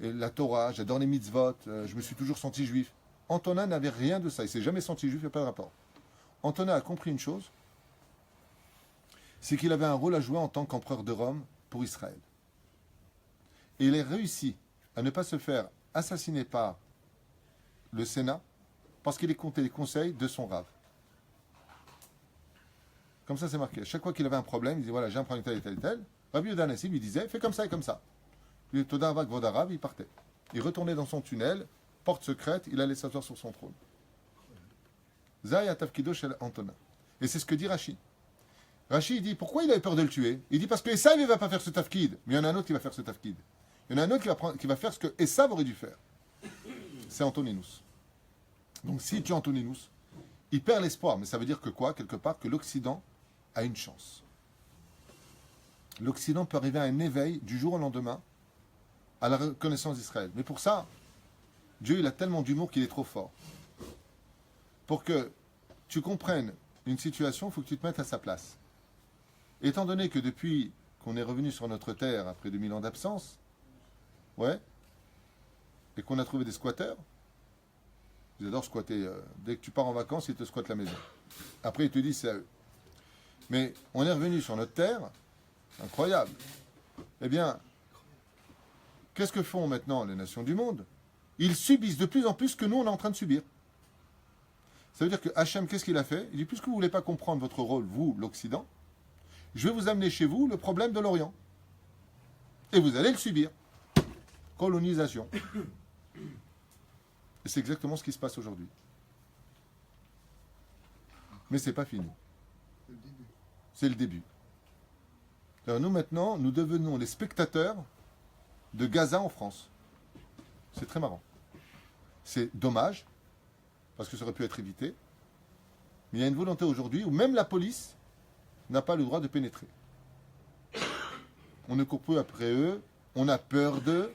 et la Torah, j'adore les mitzvot, je me suis toujours senti juif. Antonin n'avait rien de ça, il ne s'est jamais senti juif, il n'y a pas de rapport. Antonin a compris une chose, c'est qu'il avait un rôle à jouer en tant qu'empereur de Rome pour Israël. Et il a réussi à ne pas se faire assassiner par le Sénat parce qu'il écoutait les conseils de son rave. Comme ça, c'est marqué. Chaque fois qu'il avait un problème, il disait voilà, j'ai un problème tel et tel et tel. Rabbi Yehuda Anassi lui disait fais comme ça et comme ça. Puis Toda Avak Vodarav, il partait. Il retournait dans son tunnel, porte secrète, il allait s'asseoir sur son trône. Zaya Tafkido Shel Antonin. Et c'est ce que dit Rashi. Rashi, il dit, pourquoi il avait peur de le tuer? Il dit, parce que Esav, il ne va pas faire ce tafkid. Mais il y en a un autre qui va faire ce tafkid. Il y en a un autre qui va faire ce que Esav aurait dû faire. C'est Antoninus. Donc si tu es Antoninus, il perd l'espoir. Mais ça veut dire que quoi? Quelque part, que l'Occident a une chance. L'Occident peut arriver à un éveil du jour au lendemain à la reconnaissance d'Israël. Mais pour ça, Dieu il a tellement d'humour qu'il est trop fort. Pour que tu comprennes une situation, il faut que tu te mettes à sa place. Étant donné que depuis qu'on est revenu sur notre terre après 2000 ans d'absence, ouais, et qu'on a trouvé des squatteurs, ils adorent squatter. Dès que tu pars en vacances, ils te squattent la maison. Après, ils te disent c'est à eux. Mais on est revenu sur notre terre, incroyable. Eh bien, qu'est-ce que font maintenant les nations du monde? Ils subissent de plus en plus ce que nous, on est en train de subir. Ça veut dire que Hachem, qu'est-ce qu'il a fait? Il dit, puisque vous ne voulez pas comprendre votre rôle, vous, l'Occident, je vais vous amener chez vous le problème de l'Orient. Et vous allez le subir. Colonisation. Et c'est exactement ce qui se passe aujourd'hui. Mais ce n'est pas fini. C'est le début. Alors nous, maintenant, nous devenons les spectateurs de Gaza en France. C'est très marrant. C'est dommage, parce que ça aurait pu être évité. Mais il y a une volonté aujourd'hui où même la police n'a pas le droit de pénétrer. On ne court plus après eux, on a peur d'eux,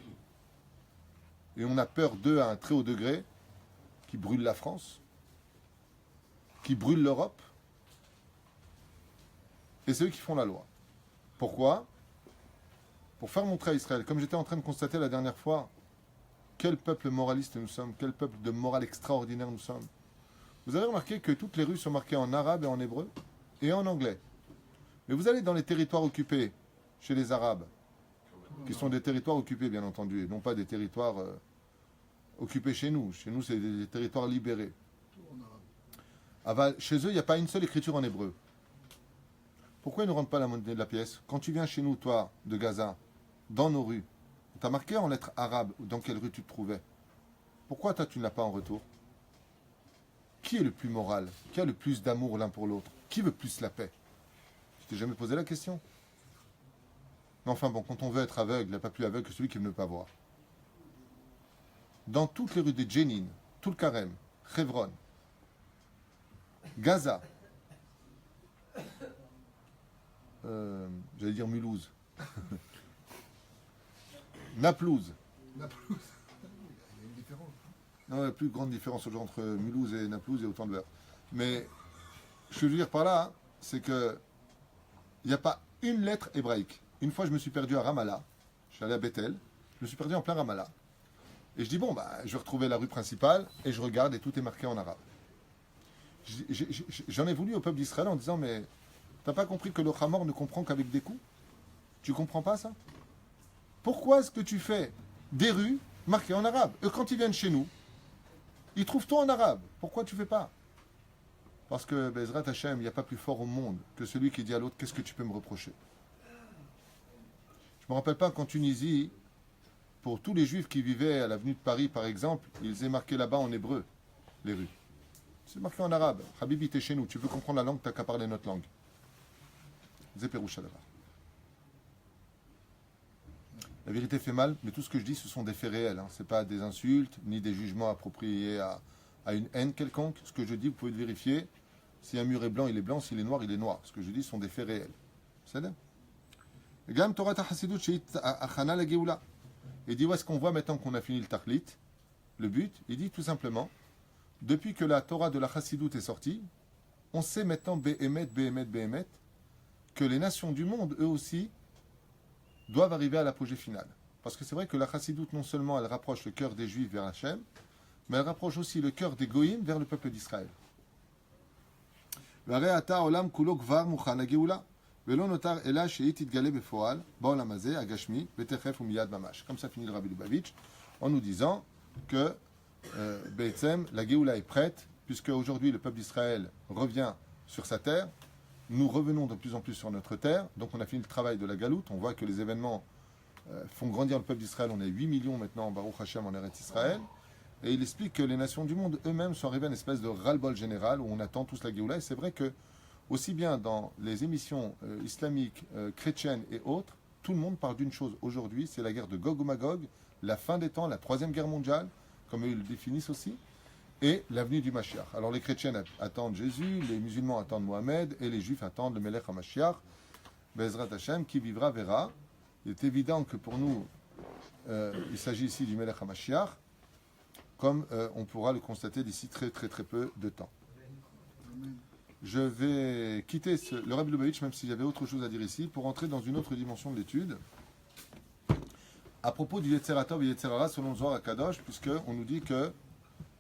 et on a peur d'eux à un très haut degré, qui brûlent la France, qui brûlent l'Europe, et c'est eux qui font la loi. Pourquoi? Pour faire montrer à Israël, comme j'étais en train de constater la dernière fois, quel peuple moraliste nous sommes, quel peuple de morale extraordinaire nous sommes. Vous avez remarqué que toutes les rues sont marquées en arabe et en hébreu, et en anglais. Mais vous allez dans les territoires occupés, chez les Arabes, qui sont des territoires occupés, bien entendu, et non pas des territoires occupés chez nous. Chez nous, c'est des territoires libérés. Chez eux, il n'y a pas une seule écriture en hébreu. Pourquoi ils ne rendent pas la monnaie de la pièce? Quand tu viens chez nous, toi, de Gaza, dans nos rues, tu as marqué en lettres arabes dans quelle rue tu te trouvais. Pourquoi toi, tu ne l'as pas en retour? Qui est le plus moral? Qui a le plus d'amour l'un pour l'autre? Qui veut plus la paix? Tu t'es jamais posé la question? Mais enfin bon, quand on veut être aveugle, il n'y a pas plus aveugle que celui qui ne veut pas voir. Dans toutes les rues de Jenin, Tulkarem, Hebron, Gaza, j'allais dire Mulhouse, Naplouse. Naplouse. Il y a une différence. Non, il y a plus de grande différence aujourd'hui entre Mulhouse et Naplouse et autant de beurre. Mais ce que je veux dire par là, c'est que il n'y a pas une lettre hébraïque. Une fois, je me suis perdu à Ramallah. Je suis allé à Bethel. Je me suis perdu en plein Ramallah. Et je dis, bon, je vais retrouver la rue principale. Et je regarde et tout est marqué en arabe. J'en ai voulu au peuple d'Israël en disant, mais t'as pas compris que le Hamor ne comprend qu'avec des coups? Tu comprends pas ça? Pourquoi est-ce que tu fais des rues marquées en arabe? Et quand ils viennent chez nous, ils trouvent tout en arabe. Pourquoi tu fais pas? Parce que, Bezrat Hashem, il n'y a pas plus fort au monde que celui qui dit à l'autre, qu'est-ce que tu peux me reprocher? Je ne me rappelle pas qu'en Tunisie, pour tous les juifs qui vivaient à l'avenue de Paris, par exemple, ils aient marqué là-bas en hébreu, les rues. C'est marqué en arabe. Habibi, t'es chez nous, tu veux comprendre la langue, t'as qu'à parler notre langue. Zéperoucha là-bas. La vérité fait mal, mais tout ce que je dis, ce sont des faits réels. Ce n'est pas des insultes, ni des jugements appropriés à une haine quelconque. Ce que je dis, vous pouvez le vérifier. Si un mur est blanc, il est blanc. S'il est noir, il est noir. Ce que je dis, ce sont des faits réels. C'est là. Il dit, où est-ce qu'on voit maintenant qu'on a fini le Tachlit? Le but, il dit tout simplement, depuis que la Torah de la Chassidoute est sortie, on sait maintenant, Behemet, que les nations du monde, eux aussi, doivent arriver à l'apogée finale. Parce que c'est vrai que la Chassidoute, non seulement elle rapproche le cœur des Juifs vers Hachem, mais elle rapproche aussi le cœur des Goïm vers le peuple d'Israël. Comme ça finit le Rabbi Lubavitch en nous disant que la Géoula est prête, puisque aujourd'hui le peuple d'Israël revient sur sa terre. Nous revenons de plus en plus sur notre terre, donc on a fini le travail de la galoute. On voit que les événements font grandir le peuple d'Israël. On est 8 millions maintenant, Baruch Hashem, en Eretz Israël. Et il explique que les nations du monde eux-mêmes sont arrivées à une espèce de ras-le-bol général où on attend tous la Géoula. Et c'est vrai que, aussi bien dans les émissions islamiques, chrétiennes et autres, tout le monde parle d'une chose aujourd'hui, c'est la guerre de Gog ou Magog, la fin des temps, la troisième guerre mondiale, comme ils le définissent aussi, et l'avenue du Mashiach. Alors les chrétiens attendent Jésus, les musulmans attendent Mohamed, et les juifs attendent le Melech HaMashiach, Bezrat Hashem, qui vivra verra. Il est évident que pour nous, il s'agit ici du Melech HaMashiach, comme on pourra le constater d'ici très très très peu de temps. Je vais quitter le Rabbi Lubavitch, même si j'avais autre chose à dire ici, pour entrer dans une autre dimension de l'étude. À propos du Yetzer Tov et Yetzer Hara, selon Zohar HaKadosh, puisqu'on nous dit que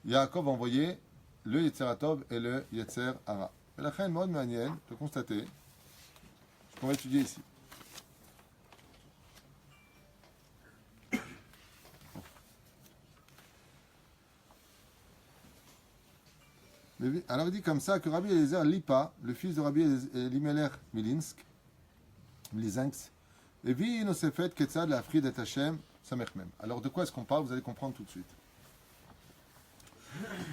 Yaakov a envoyé le Yetzer Tov et le Yetzer Hara. Et la fin, mode manienne de constater ce qu'on va étudier ici. Alors il dit comme ça que Rabbi Eliezer Lipa, le fils de Rabbi Elimelech Milinsk, et vit Nosefet Ketzad la Afrid et Hashem Samechmem. Alors de quoi est-ce qu'on parle? Vous allez comprendre tout de suite.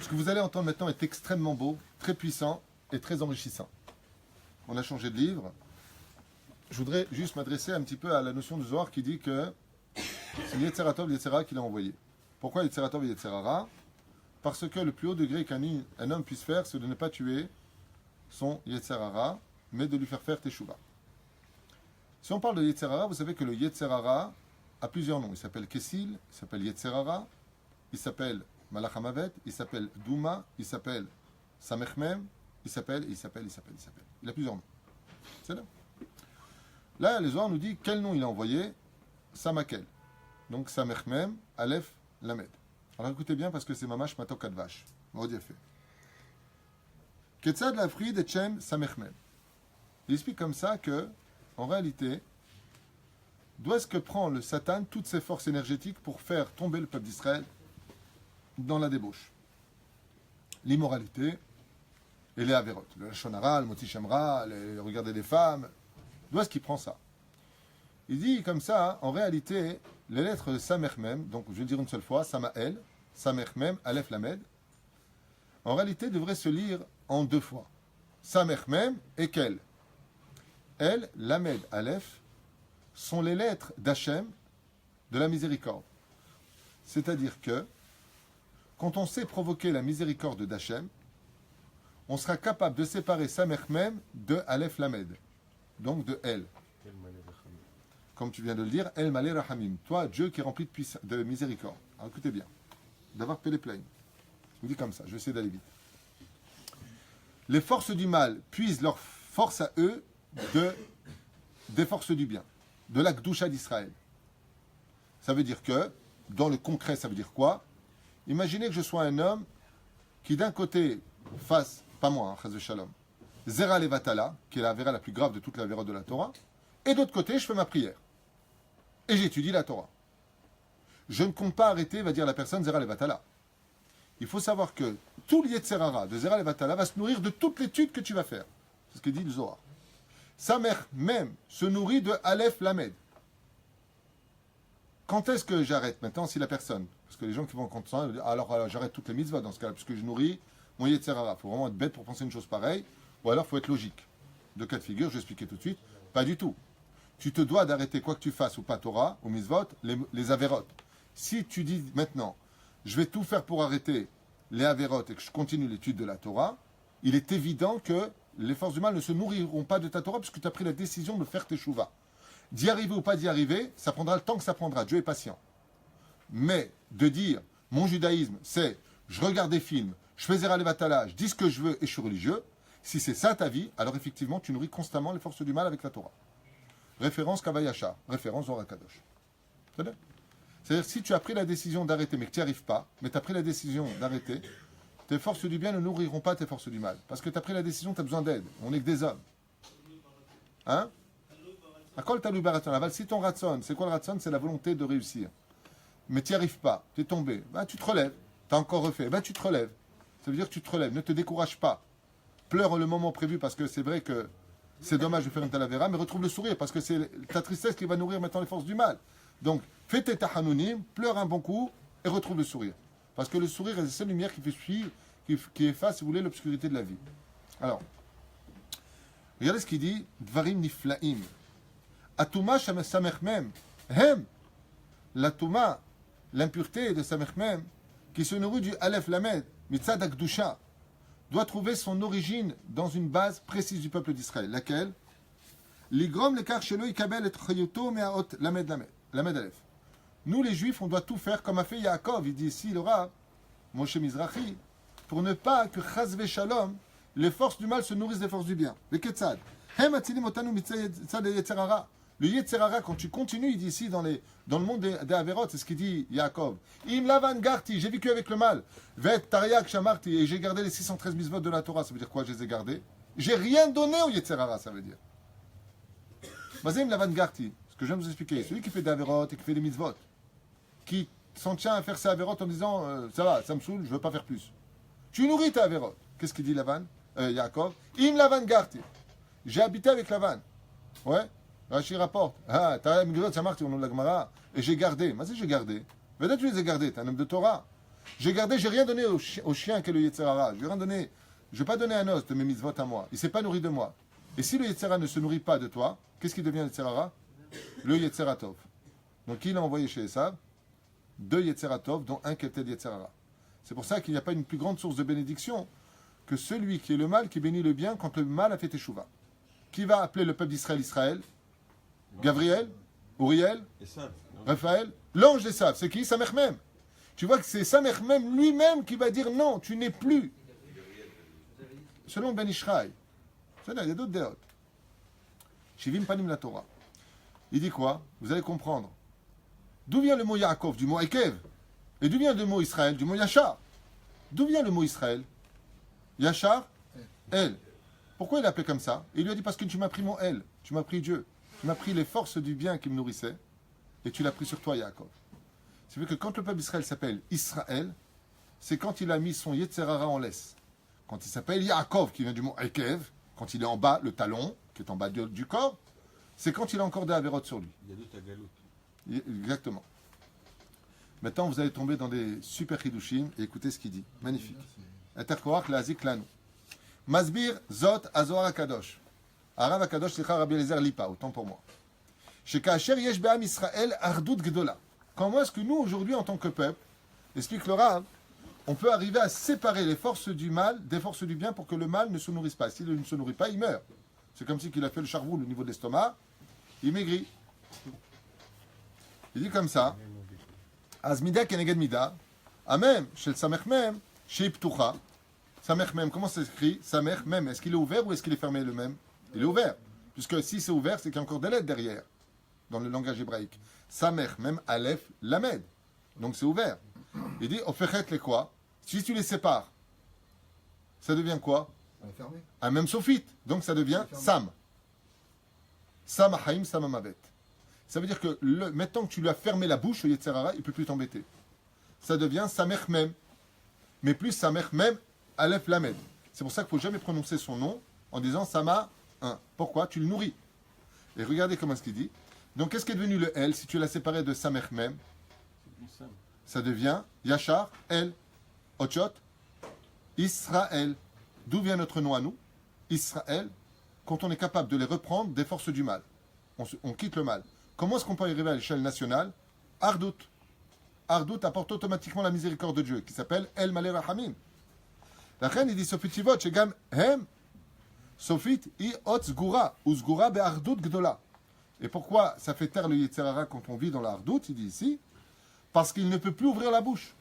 Ce que vous allez entendre maintenant est extrêmement beau, très puissant et très enrichissant. On a changé de livre. Je voudrais juste m'adresser un petit peu à la notion du Zohar qui dit que c'est Yetzer Tov, Yetzer Hara qui l'a envoyé. Pourquoi Yetzer Tov et Yetzer Hara? Parce que le plus haut degré qu'un homme puisse faire, c'est de ne pas tuer son Yetzer Hara, mais de lui faire Teshuvah. Si on parle de Yetzer Hara, vous savez que le Yetzer Hara a plusieurs noms. Il s'appelle Kessil, il s'appelle Yetzer Hara, il s'appelle Malach HaMavet, il s'appelle Douma, il s'appelle Samechmem, il s'appelle. Il a plusieurs noms. C'est là. Là, les Zohar nous dit quel nom il a envoyé. Samakel. Donc Samechmem, Aleph, Lamed. Alors écoutez bien parce que c'est Mamash Matok Advash. Maud fait. Ketzad l'Afrid et Chem Samechmem. Il explique comme ça que, en réalité, d'où est-ce que prend le Satan toutes ses forces énergétiques pour faire tomber le peuple d'Israël dans la débauche, l'immoralité et les avérotes, le shonara, le moti shemra, regarder des femmes. D'où est-ce qu'il prend ça? Il dit comme ça, en réalité, les lettres Samechmem, donc je vais le dire une seule fois, Samael, Samechmem, Aleph Lamed, en réalité devraient se lire en deux fois. Samechmem et Kel. El, Lamed, Aleph sont les lettres d'Hachem de la miséricorde. C'est-à-dire que quand on sait provoquer la miséricorde d'Hachem, on sera capable de séparer Samechmem de Aleph Lamed, donc de El. Comme tu viens de le dire, El Malé Rahamim, toi, Dieu qui est rempli de miséricorde. Alors écoutez bien, d'avoir Pélé plein. Je vous dis comme ça, je vais essayer d'aller vite. Les forces du mal puisent leur force à eux des forces du bien, de la Gdusha d'Israël. Ça veut dire que, dans le concret, ça veut dire quoi? Imaginez que je sois un homme qui d'un côté fasse, pas moi, Chaz Shalom, Zera Levatala, qui est la véra la plus grave de toute la véra de la Torah, et d'autre côté, je fais ma prière. Et j'étudie la Torah. Je ne compte pas arrêter, va dire la personne, Zera Levatala. Il faut savoir que tout le Yetzer Hara de Zera Levatala va se nourrir de toute l'étude que tu vas faire. C'est ce que dit le Zohar. Sa mère même se nourrit de Aleph Lamed. Quand est-ce que j'arrête maintenant si la personne, parce que les gens qui vont contre ça, alors j'arrête toutes les mitzvahs dans ce cas-là, puisque je nourris mon Yetzer Hara. Il faut vraiment être bête pour penser une chose pareille, ou alors il faut être logique. Deux cas de figure, je vais expliquer tout de suite. Pas du tout. Tu te dois d'arrêter quoi que tu fasses, ou pas Torah, ou mitzvot, les avérotes. Si tu dis maintenant, je vais tout faire pour arrêter les avérotes et que je continue l'étude de la Torah, il est évident que les forces du mal ne se nourriront pas de ta Torah puisque tu as pris la décision de faire tes chouvas. D'y arriver ou pas d'y arriver, ça prendra le temps que ça prendra. Dieu est patient. Mais de dire, mon judaïsme, c'est, je regarde des films, je fais Zera Levatala, je dis ce que je veux et je suis religieux, si c'est ça ta vie, alors effectivement, tu nourris constamment les forces du mal avec la Torah. Référence Kavayasha, référence Zohar HaKadosh. C'est-à-dire, si tu as pris la décision d'arrêter, mais que tu n'y arrives pas, mais tu as pris la décision d'arrêter, tes forces du bien ne nourriront pas tes forces du mal. Parce que tu as pris la décision, tu as besoin d'aide. On n'est que des hommes. Hein? Si ton ratson, c'est quoi le ratson? C'est la volonté de réussir. Mais tu n'y arrives pas, tu es tombé, ben, tu te relèves. Tu as encore refait, ben, tu te relèves. Ça veut dire que tu te relèves, ne te décourage pas. Pleure le moment prévu parce que c'est vrai que c'est dommage de faire une talavera, mais retrouve le sourire parce que c'est ta tristesse qui va nourrir maintenant les forces du mal. Donc, fais tes tahanounim, pleure un bon coup et retrouve le sourire. Parce que le sourire est la seule lumière qui fait suivre, qui efface, si vous voulez, l'obscurité de la vie. Alors, regardez ce qu'il dit, Dvarim niflaim. Atuma Samech Mem, Hem, la Touma, l'impureté de Samech Mem, qui se nourrit du Aleph Lamed, Mitzad Akdusha, doit trouver son origine dans une base précise du peuple d'Israël. Laquelle? L'igrom lekar shelo ikabel et chayoto me'aot lamed Aleph. Nous, les Juifs, on doit tout faire comme a fait Yaakov. Il dit ici, le Rav, Moshe Mizrahi, pour ne pas que Chaz Shalom, les forces du mal se nourrissent des forces du bien. Le Ketzad. Hem atzilim otanu mitzad yetzer hara. Le Yetzer Hara, quand tu continues, il dit ici dans le monde des Averot, c'est ce qu'il dit Yaakov. Im lavan garti, j'ai vécu avec le mal. Vet tariak shamarti, et j'ai gardé les 613 mitzvot de la Torah. Ça veut dire quoi? Je les ai gardés. J'ai rien donné au Yetzer Hara, ça veut dire. Bazim lavan garti, ce que je viens de vous expliquer, celui qui fait des Averot et qui fait des mitzvot, qui s'en tient à faire ses Averot en disant ça va, ça me saoule, je veux pas faire plus. Tu nourris tes Averot. Qu'est-ce qu'il dit Yaakov? Im lavan garti. J'ai habité avec Lavan. Ouais. Rashi rapporte, t'as migré, ça marche, on la Gemara, et j'ai gardé. Mais si j'ai gardé, peut-être tu les as gardés, t'es un homme de Torah. J'ai gardé, j'ai rien donné au chien qu'est le Yetzer Hara. Je ne vais pas donner un os de mes mitzvot à moi. Il ne s'est pas nourri de moi. Et si le Yetzer Hara ne se nourrit pas de toi, qu'est-ce qui devient le Yetzer Hara? Le Yetzer Hatov. Donc qui l'a envoyé chez Esav? 2 Yetzer Hatov, dont un qui était le Yetzer Hara. C'est pour ça qu'il n'y a pas une plus grande source de bénédiction que celui qui est le mal, qui bénit le bien quand le mal a fait échouva. Qui va appeler le peuple d'Israël Israël? Gabriel, Uriel, Raphaël, l'ange des sables, c'est qui? Samech Mem. Tu vois que c'est Samech Mem lui-même qui va dire non, tu n'es plus. Selon Ben Ishraï. Il y a d'autres déotes. Shivim Panim la Torah. Il dit quoi? Vous allez comprendre. D'où vient le mot Yaakov? Du mot Ekev. Et d'où vient le mot Israël? Du mot Yachar. D'où vient le mot Israël? Yachar, El. Pourquoi il l'a appelé comme ça? Il lui a dit parce que tu m'as pris mon El. Tu m'as pris Dieu. Tu m'as pris les forces du bien qui me nourrissaient et tu l'as pris sur toi, Yaakov. C'est vrai que quand le peuple d'Israël s'appelle Israël, c'est quand il a mis son Yetzer Hara en laisse. Quand il s'appelle Yaakov, qui vient du mot Ekev, quand il est en bas, le talon, qui est en bas du corps, c'est quand il a encore des Averot sur lui. Il y a d'autres à Galout. Exactement. Maintenant, vous allez tomber dans des super Hidushim et écoutez ce qu'il dit. Magnifique. Interkoach lazik lanu. Masbir zot azohar akadosh. Arav Akadosh Slicha Rabbi Eliezer Lipa, autant pour moi. Chez Kacher Yesh Be'am Israël Ardout Gdola. Comment est-ce que nous, aujourd'hui, en tant que peuple, explique le Rav, on peut arriver à séparer les forces du mal des forces du bien pour que le mal ne se nourrisse pas. S'il ne se nourrit pas, il meurt. C'est comme si il a fait le charvoul au niveau de l'estomac, il maigrit. Il dit comme ça. Azmida keneged mida. Amem, shel samech mem, shei ptucha. Samech mem, comment ça s'écrit? Samech mem, est-ce qu'il est ouvert ou est-ce qu'il est fermé le même? Il est ouvert. Puisque si c'est ouvert, c'est qu'il y a encore des lettres derrière, dans le langage hébraïque. Samech, même Aleph, Lamed. Donc c'est ouvert. Il dit, Ofechet les quoi? Si tu les sépares, ça devient quoi? Un même sophite. Donc ça devient Sam. Sam Haïm, Sam Amavet. Ça veut dire que maintenant que tu lui as fermé la bouche, le Yetzer Hara, il ne peut plus t'embêter. Ça devient Samech Mem. Mais plus Samech Mem, Aleph, Lamed. C'est pour ça qu'il ne faut jamais prononcer son nom en disant Sama. Pourquoi? Tu le nourris. Et regardez comment ce qu'il dit. Donc, qu'est-ce qui est devenu le El si tu l'as séparé de Samech Mem? Ça devient Yachar, El, Ochot, Israël. D'où vient notre nom à nous? Israël, quand on est capable de les reprendre des forces du mal. On quitte le mal. Comment est-ce qu'on peut y arriver à l'échelle nationale? Ardout. Ardout apporte automatiquement la miséricorde de Dieu, qui s'appelle El Malé Rahamim. La reine, il dit Sofitivot, Shegam Hem. Sofit i ot zgura, ou zgura be ardout gdola. Et pourquoi ça fait taire le Yetzer Hara quand on vit dans la ardout? Il dit ici, parce qu'il ne peut plus ouvrir la bouche.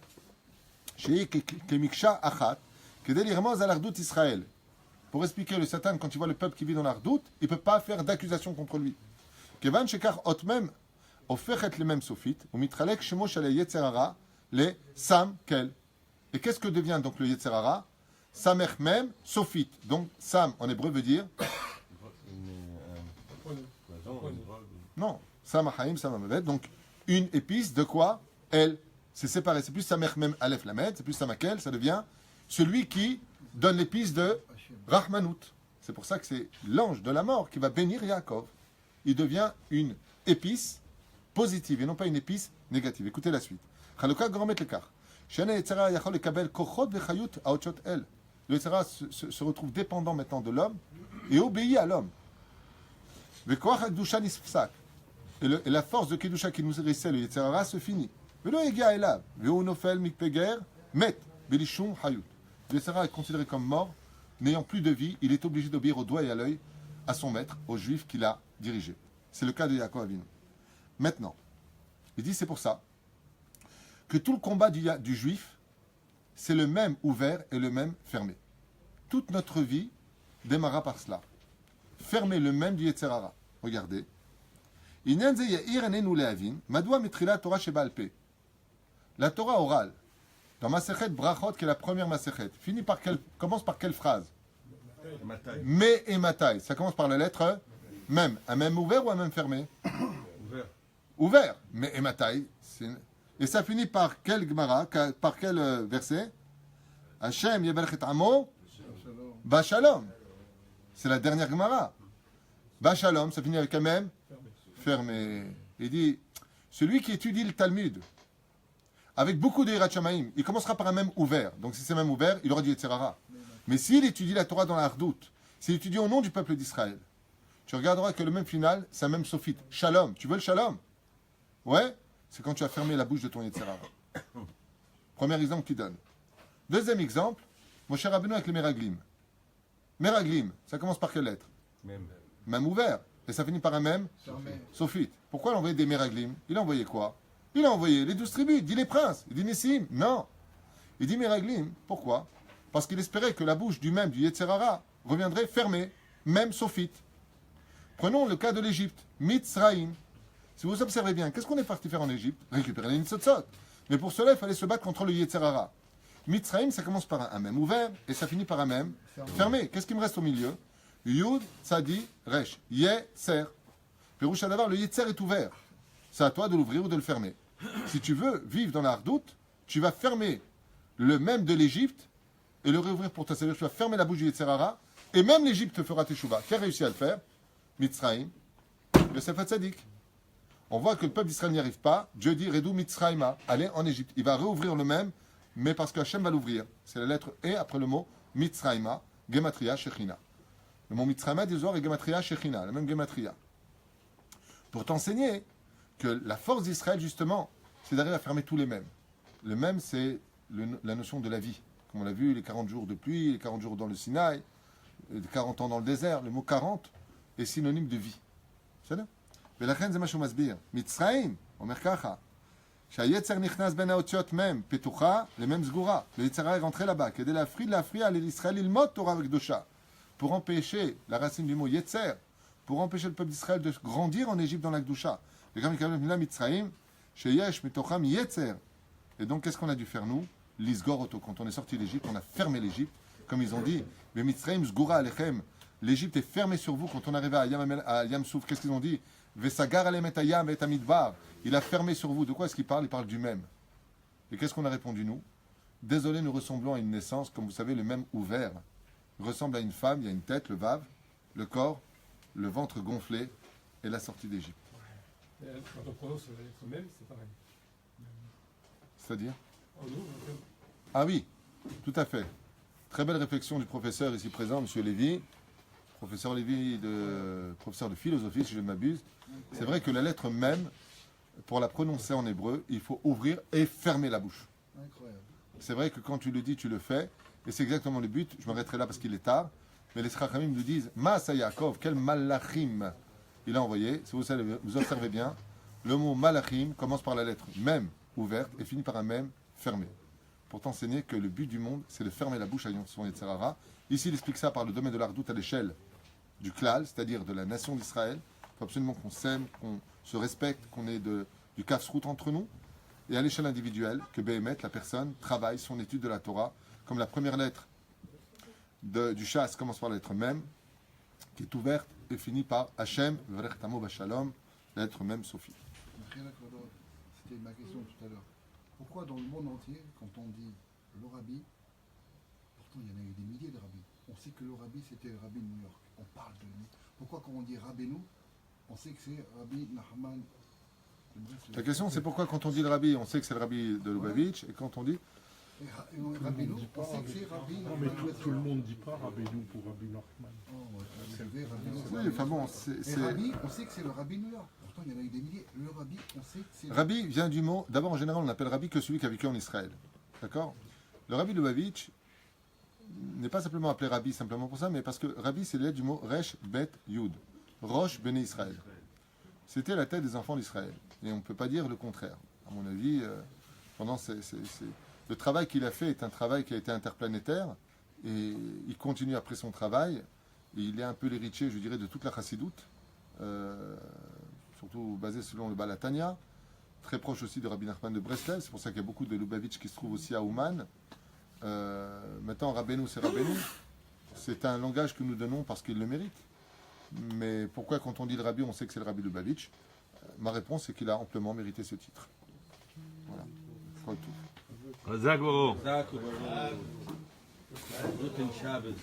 Chez Kemiksha Achat, Kedel Irmaz al ardout Israël. Pour expliquer le Satan, quand il voit le peuple qui vit dans la ardout, il ne peut pas faire d'accusation contre lui. Kevan Shekar ot mem, ofechet le même Sofit, ou mitralek shemo shale Yetzer Hara, le Sam Kel. Et qu'est-ce que devient donc le Yetzer Hara? Samech Mem, Sophit. Donc, Sam, en hébreu, veut dire... Non. Sam Haïm, Sam Amavet. Donc, une épice de quoi? Elle. C'est séparé. C'est plus Samech Mem, Aleph Lamed. C'est plus Samakel. Ça devient celui qui donne l'épice de Rahmanout. C'est pour ça que c'est l'ange de la mort qui va bénir Yaakov. Il devient une épice positive et non pas une épice négative. Écoutez la suite. Chalukah Gromet Lekar. Shana Yetzera Yachol Ekabel Kochot Vechayut Aotchot El. Le Yetzera se retrouve dépendant maintenant de l'homme et obéit à l'homme. Vekoach Akdusha Nisfsak. et la force de Kedusha qui nous récèle, le Yetzer Hara, se finit. Velo Egia Elav, Veo Nofel Mikpeger, Met, Belishum Hayut. Le Yetzer Hara est considéré comme mort, n'ayant plus de vie, il est obligé d'obéir au doigt et à l'œil à son maître, au juif qu'il a dirigé. C'est le cas de Yaakov Avinu. Maintenant, il dit c'est pour ça que tout le combat du juif, c'est le même ouvert et le même fermé. Toute notre vie démarra par cela. Fermer le même du Yetzer Hara. Regardez. La Torah orale, dans Masechet Brachot, qui est la première Masechet, commence par quelle phrase? Matai. Me et Matai. Ça commence par la lettre même. Un même ouvert ou un même fermé? Ouvert. Ouvert. Me et Matai. Et ça finit par quel Gemara? Par quel verset? Hashem Yeberchet Amo Bashalom. C'est la dernière Gemara. Bashalom, ça finit avec un même fermé. Il dit, celui qui étudie le Talmud, avec beaucoup de Yirat Shamayim, il commencera par un même ouvert. Donc si c'est même ouvert, il aura dit Yetzer Hara. Mais s'il étudie la Torah dans la Hardout, s'il étudie au nom du peuple d'Israël, tu regarderas que le même final, c'est un même sophite. Shalom. Tu veux le shalom? Ouais? C'est quand tu as fermé la bouche de ton Yetzer Hara. Premier exemple qu'il donne. Deuxième exemple, Moshe Rabbeinu avec les Meraglim. Meraglim, ça commence par quelle lettre? Même. Même ouvert. Et ça finit par un même Fermé. sophite. Pourquoi il a envoyé des Meraglim? Il a envoyé quoi? Il a envoyé les 12 tribus. Il dit les princes. Il dit Nessim. Non. Il dit Meraglim. Pourquoi? Parce qu'il espérait que la bouche du même, du Yetzer Hara, reviendrait fermée. Même sophite. Prenons le cas de l'Égypte. Mitzraïm. Si vous observez bien, qu'est-ce qu'on est parti faire en Égypte? Récupérer les Nitzotzot. Mais pour cela, il fallait se battre contre le Yetzer Hara. Mitzraïm, ça commence par un même ouvert et ça finit par un même fermé. Qu'est-ce qui me reste au milieu? Yud, Tzadi, Resh. Yetzer. Pérouche à d'avoir, le Yetzer est ouvert. C'est à toi de l'ouvrir ou de le fermer. Si tu veux vivre dans la hardoute, tu vas fermer le même de l'Égypte et le réouvrir pour toi. C'est-à-dire que tu vas fermer la bouche du Yetzer Hara et même l'Égypte te fera teshuva. Qui a réussi à le faire? Mitzraïm, le Sefer Tzadik. On voit que le peuple d'Israël n'y arrive pas. Dieu dit Redou Mitzraïma, allez en Égypte. Il va réouvrir le même, mais parce que Hachem va l'ouvrir. C'est la lettre E après le mot Mitzraïma, Gematria, Shechina. Le mot Mitzraïma des Zohar est Gematria, Shechina, la même Gematria. Pour t'enseigner que la force d'Israël, justement, c'est d'arriver à fermer tous les mêmes. Le même, c'est la notion de la vie. Comme on l'a vu, les 40 jours de pluie, les 40 jours dans le Sinaï, les 40 ans dans le désert. Le mot 40 est synonyme de vie. C'est ça? ולכן זה מה שהוא מסביר. מצרים, אומר ככה, שהיצר נכנס בין האותיות מם פתוחה למם סגורה. ליצר est rentré là-bas, כדי להפריע לישראל ללמוד תורה וקדושה. Pour empêcher, la racine du mot yetzer, pour empêcher le peuple d'Israël de grandir en Égypte dans la Kedusha. וגם יקבל מילה מצרים, שיש מתוכם יצר. Et donc, qu'est-ce qu'on a dû faire, nous? L'isgor auto. Quand on est sorti d'Égypte, on a fermé l'Égypte. Comme ils ont dit, Mitzrayim sgura alechem. L'Égypte est fermée sur vous. Quand on arrivait à Yam Souf, qu'est-ce qu'ils ont dit? Vesagar alem et ayam et amidbar. Il a fermé sur vous. De quoi est-ce qu'il parle? Il parle du même. Et qu'est-ce qu'on a répondu, nous? Désolé, nous ressemblons à une naissance. Comme vous savez, le même ouvert ressemble à une femme. Il y a une tête, le vav, le corps, le ventre gonflé et la sortie d'Égypte. Quand on prononce la lettre même, c'est pareil. C'est-à-dire? En nous, Ah oui, tout à fait. Très belle réflexion du professeur ici présent, M. Lévy. Professeur Lévy, professeur de philosophie, si je ne m'abuse. C'est vrai que la lettre même, pour la prononcer en hébreu, il faut ouvrir et fermer la bouche. Incroyable. C'est vrai que quand tu le dis, tu le fais. Et c'est exactement le but. Je m'arrêterai là parce qu'il est tard. Mais les Srachamim nous disent Maasa Yaakov, quel malachim il a envoyé. Si vous observez bien, le mot malachim commence par la lettre même ouverte et finit par un même fermé. Pour t'enseigner que le but du monde, c'est de fermer la bouche à son Yetzer Hara. Ici, il explique ça par le domaine de l'Ardout à l'échelle du klal, c'est-à-dire de la nation d'Israël. Il faut absolument qu'on s'aime, qu'on se respecte, qu'on ait du kafsrout entre nous. Et à l'échelle individuelle, que Béhémet, la personne, travaille son étude de la Torah, comme la première lettre du chasse commence par la lettre même, qui est ouverte et finit par Hachem, V'rechtamo Bashalom, la lettre même Sophie. C'était ma question tout à l'heure. Pourquoi dans le monde entier, quand on dit le rabbi, pourtant il y en a eu des milliers de rabbis, on sait que le rabbi c'était le rabbi de New York, on parle de lui. Pourquoi quand on dit Rabbeinu, on sait que c'est Rabbi Nachman? La question c'est pourquoi quand on dit le rabbi, on sait que c'est le rabbi de Lubavitch, et quand on dit... Rabbeinu, on sait que c'est Rabbi Non, mais Nachman. tout le monde ne dit pas Rabbeinu pour Rabbi Nachman. Oh, ouais, c'est vrai, Rabbi Oui, Nachman. enfin bon, Et Rabbi, on sait que c'est le Rabbi New York. Pourtant, il y en a eu des milliers. Le Rabbi, on sait que c'est le Rabbi vient du mot. D'abord, en général, on appelle Rabbi que celui qui a vécu en Israël. D'accord? Le Rabbi Lubavitch n'est pas simplement appelé Rabbi simplement pour ça, mais parce que Rabbi, c'est l'aide du mot Resh Bet Yud. Rosh Bene Israël. C'était la tête des enfants d'Israël. Et on ne peut pas dire le contraire. À mon avis, le travail qu'il a fait est un travail qui a été interplanétaire. Et il continue après son travail. Et il est un peu l'héritier, je dirais, de toute la chassidoute. Surtout basé selon le Balatania. Très proche aussi de Rabbi Nachman de Breslev. C'est pour ça qu'il y a beaucoup de Lubavitch qui se trouvent aussi à Ouman. Maintenant, Rabbeinu, c'est Rabbeinu. C'est un langage que nous donnons parce qu'il le mérite. Mais pourquoi, quand on dit le Rabbi, on sait que c'est le Rabbi Lubavitch? Ma réponse, c'est qu'il a amplement mérité ce titre. Voilà. Faut tout. Zagoro. Zach, Guten Shabbos.